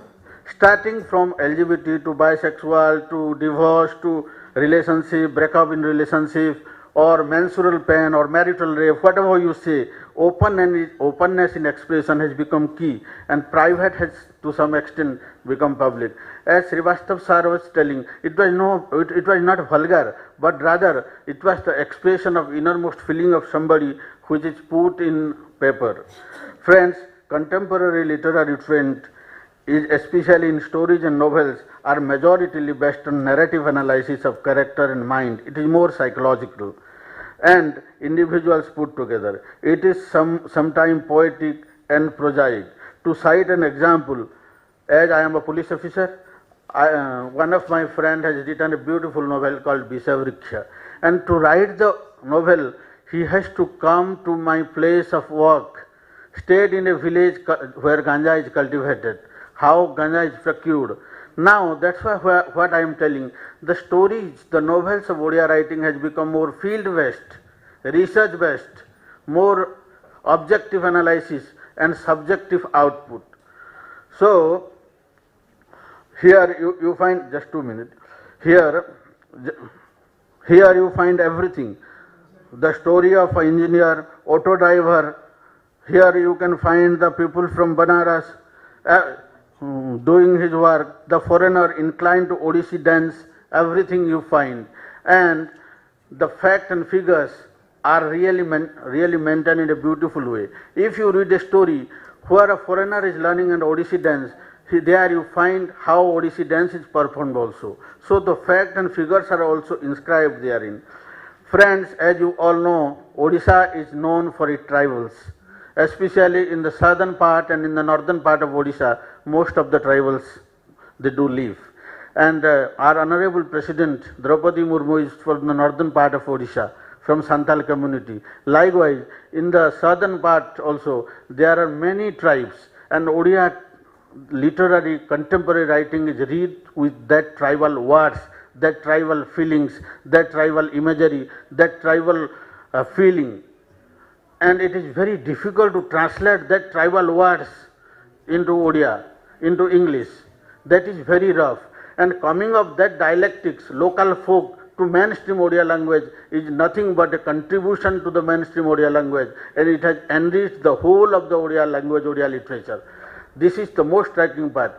Starting from LGBT to bisexual to divorce to relationship, breakup in relationship, or menstrual pain or marital rape, whatever you say, openness in expression has become key, and private has to some extent become public. As Srivastav sir was telling, it was not vulgar, but rather it was the expression of innermost feeling of somebody which is put in paper. Friends, contemporary literary trend is, especially in stories and novels, are majoritarily based on narrative analysis of character and mind. It is more psychological and individuals put together. It is sometimes poetic and prosaic. To cite an example, as I am a police officer, one of my friends has written a beautiful novel called Bisavriksha, and to write the novel he has to come to my place of work, stayed in a village where ganja is cultivated, how ganja is procured. Now that's why what I am telling, the stories, the novels of Odia writing has become more field-based, research-based, more objective analysis and subjective output. So here you find, just 2 minutes, here you find everything. the story of an engineer, auto driver. Here you can find the people from Banaras doing his work, the foreigner inclined to Odissi dance, everything you find. And the facts and figures are really maintained in a beautiful way. If you read a story where a foreigner is learning an Odissi dance, there you find how Odissi dance is performed also. So the facts and figures are also inscribed therein. Friends, as you all know, Odisha is known for its tribals. Especially in the southern part and in the northern part of Odisha, most of the tribals, they do live. And our Honorable President, Draupadi Murmu, is from the northern part of Odisha, from Santal community. Likewise, in the southern part also, there are many tribes, and Odia literary contemporary writing is read with that tribal words, that tribal feelings, that tribal imagery, that tribal feeling. And it is very difficult to translate that tribal words into Odia, into English. That is very rough. And coming of that dialectics, local folk, to mainstream Odia language is nothing but a contribution to the mainstream Odia language, and it has enriched the whole of the Odia language, Odia literature. This is the most striking part.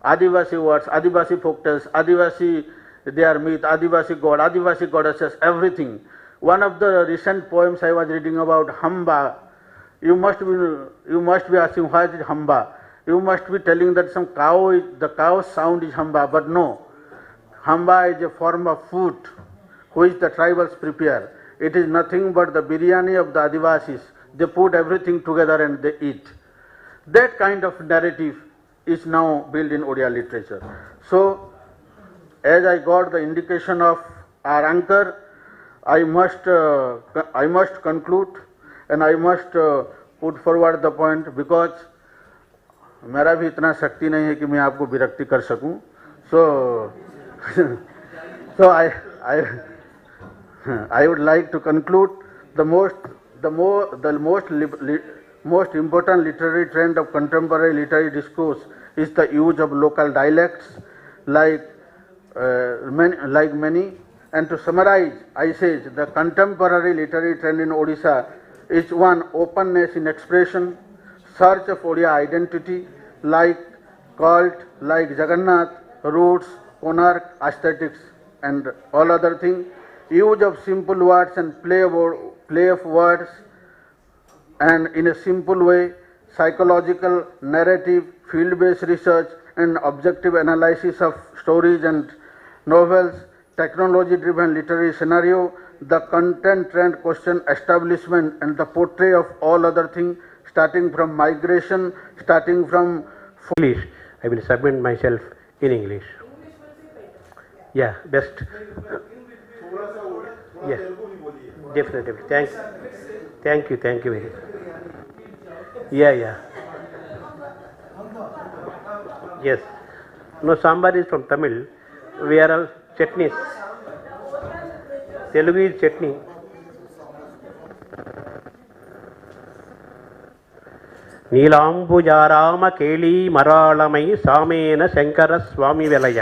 Adivasi words, Adivasi folktales, Adivasi their myth, Adivasi god, Adivasi goddesses, everything. One of the recent poems I was reading about Hamba, you must be asking what is Hamba. You must be telling that some cow, the cow's sound is Hamba, but no. Hamba is a form of food which the tribals prepare. It is nothing but the biryani of the Adivasis. They put everything together and they eat. That kind of narrative is now built in Odia literature. So, as I got the indication of our anchor, I must conclude and I must put forward the point, because मेरा भी इतना शक्ति नहीं है कि मैं आपको विरक्ति कर सकूं. So I would like to conclude the most important literary trend of contemporary literary discourse is the use of local dialects like many. And to summarize, I say the contemporary literary trend in Odisha is one, openness in expression, search of Odia identity, like cult, like Jagannath, roots, monarch, aesthetics, and all other things. Use of simple words and play of words, and in a simple way, psychological, narrative, field-based research, and objective analysis of stories and novels, technology-driven literary scenario, the content trend question establishment, and the portray of all other things, starting from migration, starting from English. I will submit myself in English. Yeah, best. Yes, definitely. Thank you very much. Yeah. Yes. No, sambar is from Tamil. We are all chutneys. Telugu is chutney. నీలాంబుజారామ కేళీ మరాళమై సామేన Shankara స్వామి వెలయ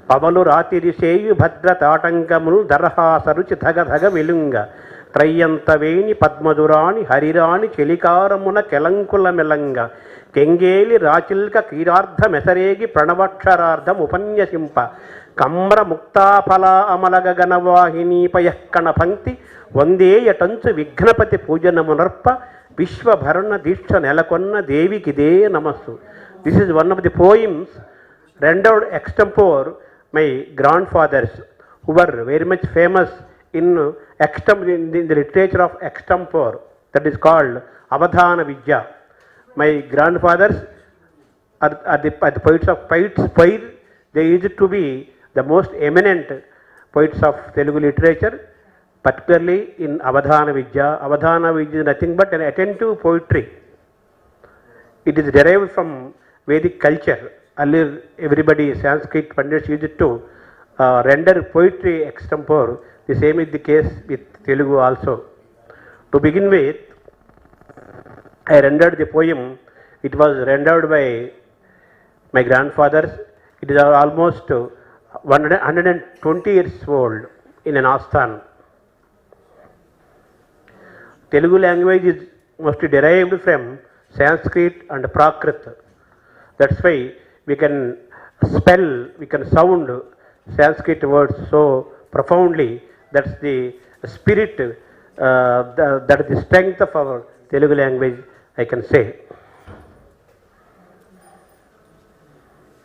పవలు రాతిరిసేయు భద్ర తాటంకముల్ దర్హాసరుచి ధగధగ వెలుంగ త్రయ్యంతవేణి పద్మధురాణి హరిరాణి చెలికారమున కెలంకుల మెలంగ కెంగేలి రాచిల్క కీరార్ధ మెసరేగి ప్రణవక్షరార్ధం ఉపన్యసింప కమ్ర ముక్తాఫలా అమలగ గణవాహినీపయఃకణ పంక్తి వందేయటంచు విఘ్నపతి పూజనమునర్ప విశ్వభరణ దీక్ష నెలకొన్న దేవికిదే నమస్సు. This is one of the poems rendered extempore my grandfathers, who were very much famous in the literature of extempore, that is called Avadhana Vidya. My grandfathers are the poets of poets. They used to be the most eminent poets of Telugu literature, particularly in Avadhana Vidya. Avadhana Vidya is nothing but an attentive poetry. It is derived from Vedic culture. Earlier, everybody, Sanskrit Pandits used to render poetry extempore. The same is the case with Telugu also. To begin with, I rendered the poem. It was rendered by my grandfathers. It is almost 120 years old in an Asthan. Telugu language is mostly derived from Sanskrit and Prakrit. That's why we can spell, we can sound Sanskrit words so profoundly. That's the spirit, that is the strength of our Telugu language, I can say.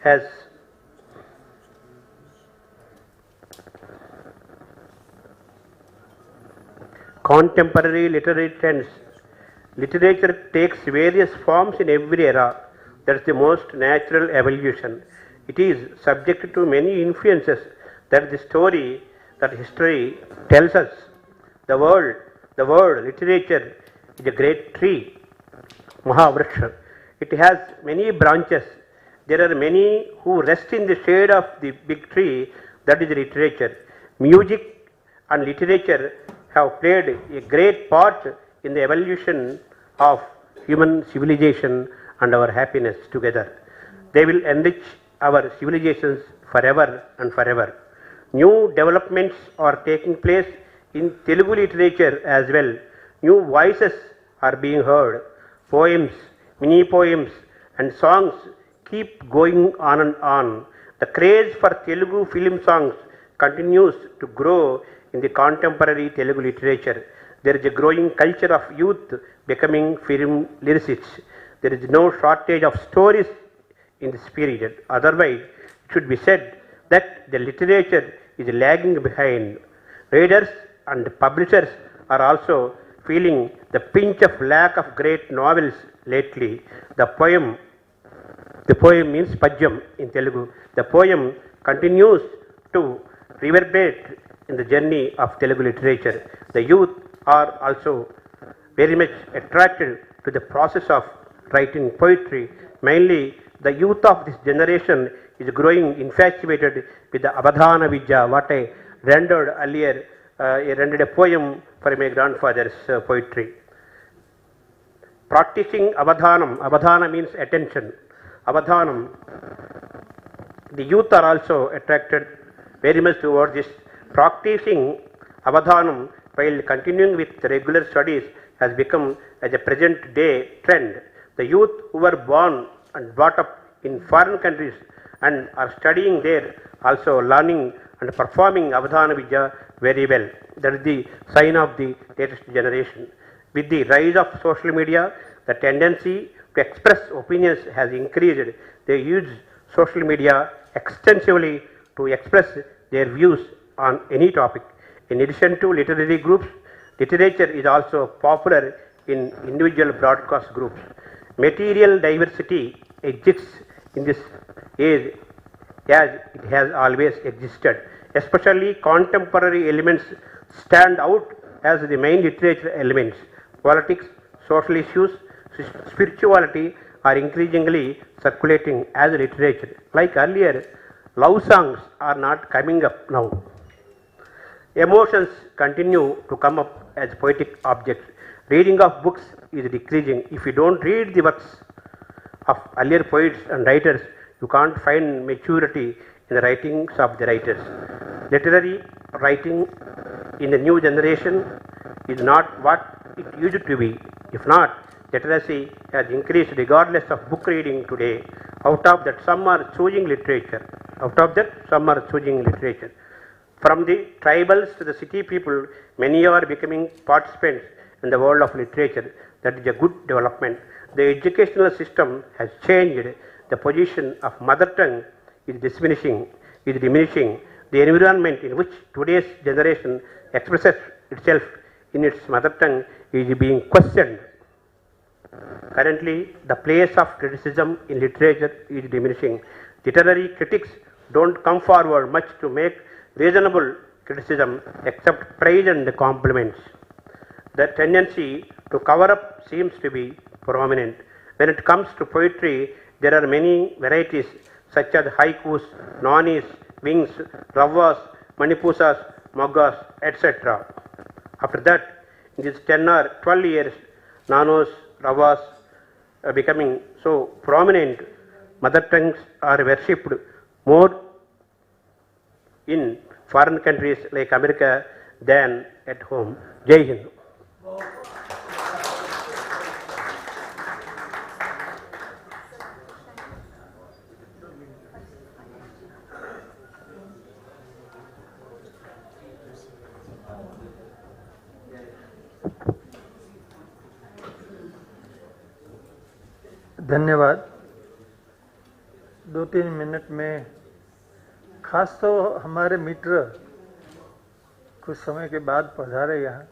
As contemporary literary trends, literature takes various forms in every era. That's the most natural evolution. It is subject to many influences that the story, that history tells us. The word literature is a great tree, Mahavriksha. It has many branches. There are many who rest in the shade of the big tree, that is literature. Music and literature have played a great part in the evolution of human civilization and our happiness together. They will enrich our civilizations forever and forever. New developments are taking place in Telugu literature as well. New voices are being heard. Poems, mini poems and songs keep going on and on. The craze for Telugu film songs continues to grow in the contemporary Telugu literature. There is a growing culture of youth becoming film lyricists. There is no shortage of stories in this period. Otherwise, it should be said that the literature is lagging behind. Readers and publishers are also feeling the pinch of lack of great novels lately. The poem means Pajyam in Telugu. The poem continues to reverberate in the journey of Telugu literature. The youth are also very much attracted to the process of writing poetry. Mainly, the youth of this generation is growing infatuated with the Avadhana Vidya, what I rendered earlier. I rendered a poem for my grandfather's poetry. Practicing Avadhanam, Avadhana means attention. Avadhanam, the youth are also attracted very much towards this. Practicing Avadhanam while continuing with regular studies has become as a present day trend. The youth who were born and brought up in foreign countries and are studying there also learning and performing Avadhana Vidya very well. That is the sign of the latest generation. With the rise of social media, the tendency to express opinions has increased. They use social media extensively to express their views on any topic. In addition to literary groups, literature is also popular in individual broadcast groups. Material diversity exists in this age as it has always existed. Especially contemporary elements stand out as the main literature elements. Politics, social issues, spirituality are increasingly circulating as literature. Like earlier, love songs are not coming up now. Emotions continue to come up as poetic objects. Reading of books is decreasing. If you don't read the works of earlier poets and writers, you can't find maturity in the writings of the writers. Literary writing in the new generation is not what it used to be. If not, literacy has increased regardless of book reading today. Out of that, some are choosing literature. From the tribals to the city people, many are becoming participants in the world of literature. That is a good development. The educational system has changed. The position of mother tongue is diminishing. The environment in which today's generation expresses itself in its mother tongue is being questioned. Currently, the place of criticism in literature is diminishing. Literary critics don't come forward much to make reasonable criticism except praise and compliments. The tendency to cover up seems to be prominent. When it comes to poetry, there are many varieties such as haikus, nanis, wings, ravas, manipusas, moggas, etc. After that, in these 10 or 12 years, nanos, ravas are becoming so prominent. Mother tongues are worshipped more in foreign countries like America than at home. Jai Hind. धन्यवाद। 2-3 minute में खास तो हमारे मित्र कुछ समय के बाद पधारे यहाँ,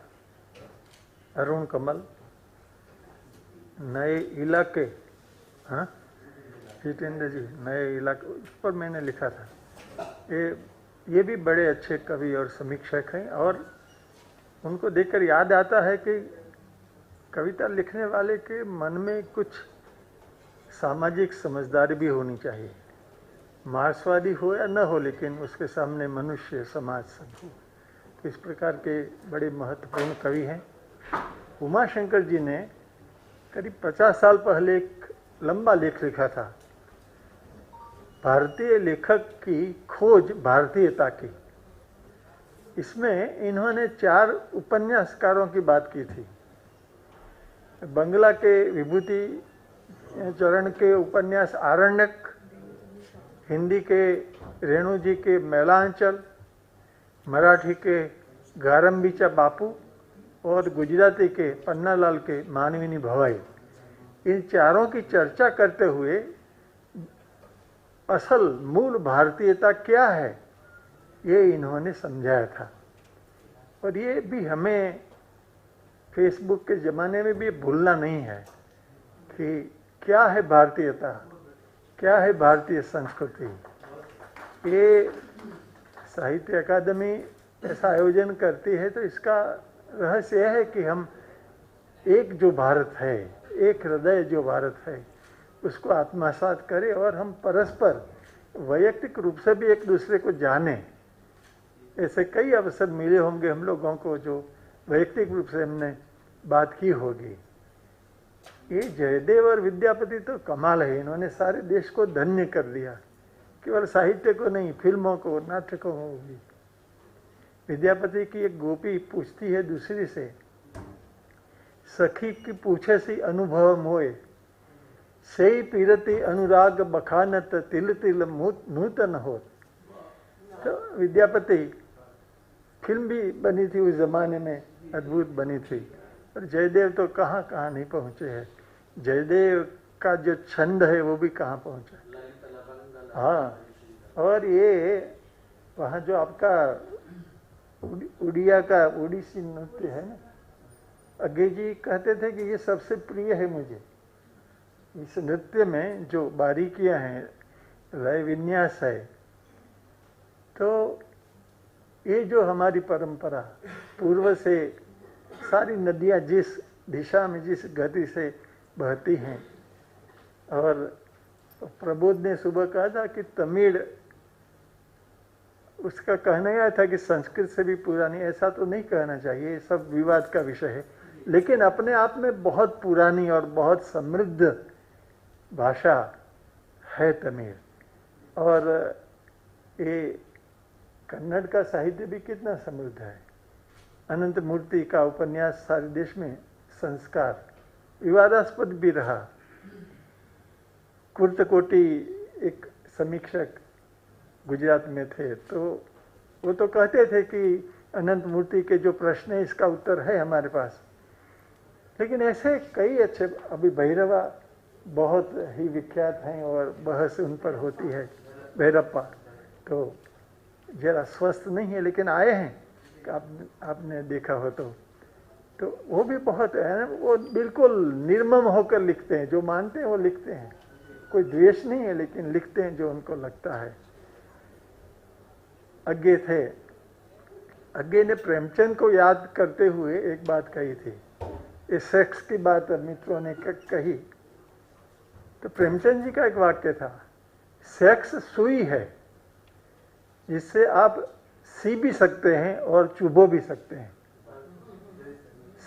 अरुण कमल, नए इलाके, हाँ जितेंद्र जी, नए इलाके, उस पर मैंने लिखा था। ये भी बड़े अच्छे कवि और समीक्षक हैं और उनको देखकर याद आता है कि कविता लिखने वाले के मन में कुछ सामाजिक समझदारी भी होनी चाहिए। मार्क्सवादी हो या न हो, लेकिन उसके सामने मनुष्य समाज सब हो। तो इस प्रकार के बड़े महत्वपूर्ण कवि हैं। उमा शंकर जी ने करीब 50 साल पहले एक लंबा लेख लिखा था, भारतीय लेखक की खोज भारतीयता की। इसमें इन्होंने 4 उपन्यासकारों की बात की थी। बंगला के विभूति चरण के उपन्यास आरण्यक, हिंदी के रेणु जी के मेलांचल, मराठी के गारंबीचा बापू और गुजराती के पन्नालाल के मानवीनी भवाई। इन चारों की चर्चा करते हुए असल मूल भारतीयता क्या है ये इन्होंने समझाया था। और ये भी हमें फेसबुक के ज़माने में भी भूलना नहीं है कि क्या है भारतीयता, क्या है भारतीय संस्कृति। ये साहित्य अकादमी ऐसा आयोजन करती है तो इसका रहस्य यह है कि हम एक जो भारत है, एक हृदय जो भारत है, उसको आत्मसात करें और हम परस्पर वैयक्तिक रूप से भी एक दूसरे को जाने। ऐसे कई अवसर मिले होंगे हम लोगों को जो वैयक्तिक रूप से हमने बात की होगी। ये जयदेव और विद्यापति तो कमाल है, इन्होंने सारे देश को धन्य कर दिया, केवल साहित्य को नहीं, फिल्मों को, नाटकों को भी। विद्यापति की एक गोपी पूछती है दूसरी से, सखी की पूछे सी अनुभव मोए, सही पीरती अनुराग बखानत तिल तिल नूतन हो। तो विद्यापति फिल्म भी बनी थी उस जमाने में, अद्भुत बनी थी। और जयदेव तो कहाँ कहाँ नहीं पहुँचे हैं। जयदेव का जो छंद है वो भी कहाँ पहुँचा। हाँ, और ये वहाँ जो आपका उड़िया का ओडिसी नृत्य है ना, अज्ञे जी कहते थे कि ये सबसे प्रिय है मुझे। इस नृत्य में जो बारीकियां हैं, लय विन्यास है, तो ये जो हमारी परंपरा पूर्व से सारी नदियां जिस दिशा में, जिस गति से बहती हैं। और प्रबोध ने सुबह कहा था कि तमिल, उसका कहना यह था कि संस्कृत से भी पुरानी। ऐसा तो नहीं कहना चाहिए, सब विवाद का विषय है, लेकिन अपने आप में बहुत पुरानी और बहुत समृद्ध भाषा है तमिल। और ये कन्नड़ का साहित्य भी कितना समृद्ध है। अनंत मूर्ति का उपन्यास सारे देश में संस्कार, विवादास्पद भी रहा। कुर्तकोटी एक समीक्षक गुजरात में थे, तो वो तो कहते थे कि अनंत मूर्ति के जो प्रश्न है इसका उत्तर है हमारे पास। लेकिन ऐसे कई अच्छे, अभी भैरवा बहुत ही विख्यात हैं और बहस उन पर होती है, भैरप्पा तो जरा स्वस्थ नहीं है लेकिन आए हैं, आपने देखा हो तो वो भी बहुत है। वो बिल्कुल निर्मम होकर लिखते हैं, जो मानते हैं वो लिखते हैं, कोई द्वेष नहीं है, लेकिन लिखते हैं जो उनको लगता है। अज्ञे थे, अज्ञे ने प्रेमचंद को याद करते हुए एक बात कही थी। इस सेक्स की बात मित्रों ने कही तो प्रेमचंद जी का एक वाक्य था, सेक्स सुई है जिससे आप सी भी सकते हैं और चुभो भी सकते हैं।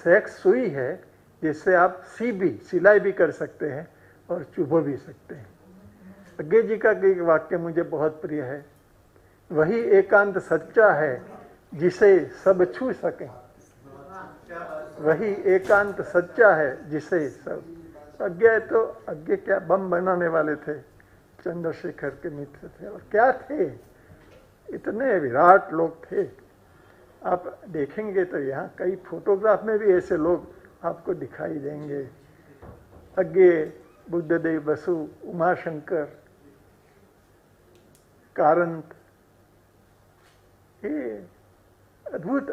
सेक्स सुई है जिससे आप सिलाई भी कर सकते हैं और चुभो भी सकते हैं। अज्ञे जी का एक वाक्य मुझे बहुत प्रिय है, वही एकांत सच्चा है जिसे सब छू सकें। वही एकांत सच्चा है जिसे सब। अज्ञे तो अज्ञे क्या बम बनाने वाले थे, चंद्रशेखर के मित्र थे, और क्या थे, इतने विराट लोग थे। आप देखेंगे तो यहाँ कई फोटोग्राफ में भी ऐसे लोग आपको दिखाई देंगे। अज्ञे बुद्धदेव बसु, उमाशंकर, कारंत, ये अद्भुत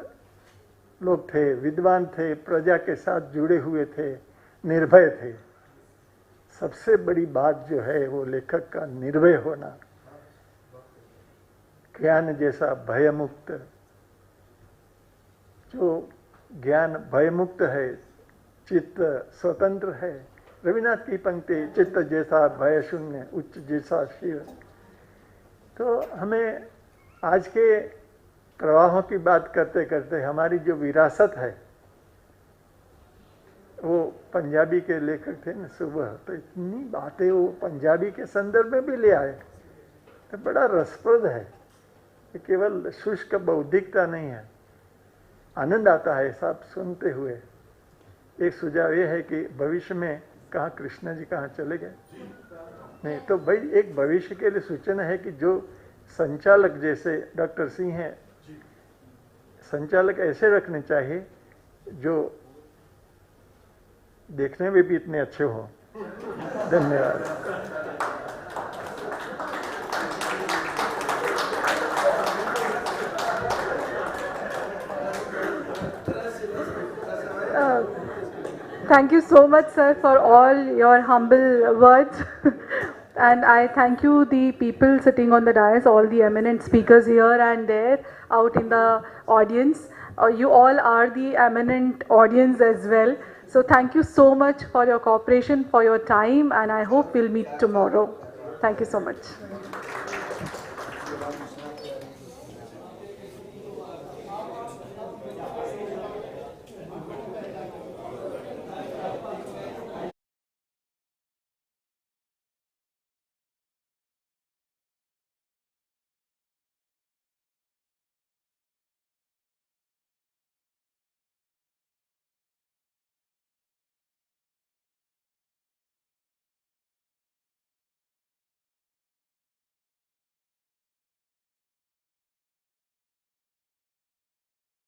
लोग थे, विद्वान थे, प्रजा के साथ जुड़े हुए थे, निर्भय थे। सबसे बड़ी बात जो है वो लेखक का निर्भय होना, ज्ञान जैसा भयमुक्त, जो ज्ञान भयमुक्त है, चित्त स्वतंत्र है। रविनाथ की पंक्ति, चित्त जैसा भय शून्य, उच्च जैसा शिव। तो हमें आज के प्रवाहों की बात करते करते हमारी जो विरासत है, वो पंजाबी के लेखक थे न सुबह, तो इतनी बातें वो पंजाबी के संदर्भ में भी ले आए, तो बड़ा रसप्रद है। ये केवल शुष्क बौद्धिकता नहीं है, आनंद आता है सब सुनते हुए। एक सुझाव ये है कि भविष्य में कहाँ कृष्ण जी कहाँ चले गए, नहीं तो भाई एक भविष्य के लिए सूचना है कि जो संचालक जैसे डॉक्टर सिंह हैं, संचालक ऐसे रखने चाहिए जो देखने में भी इतने अच्छे हों। धन्यवाद। Thank you so much, sir, for all your humble words. And I thank you, the people sitting on the dais, all the eminent speakers here and there, out in the audience. You all are the eminent audience as well. So thank you so much for your cooperation, for your time, and I hope we'll meet tomorrow. Thank you so much.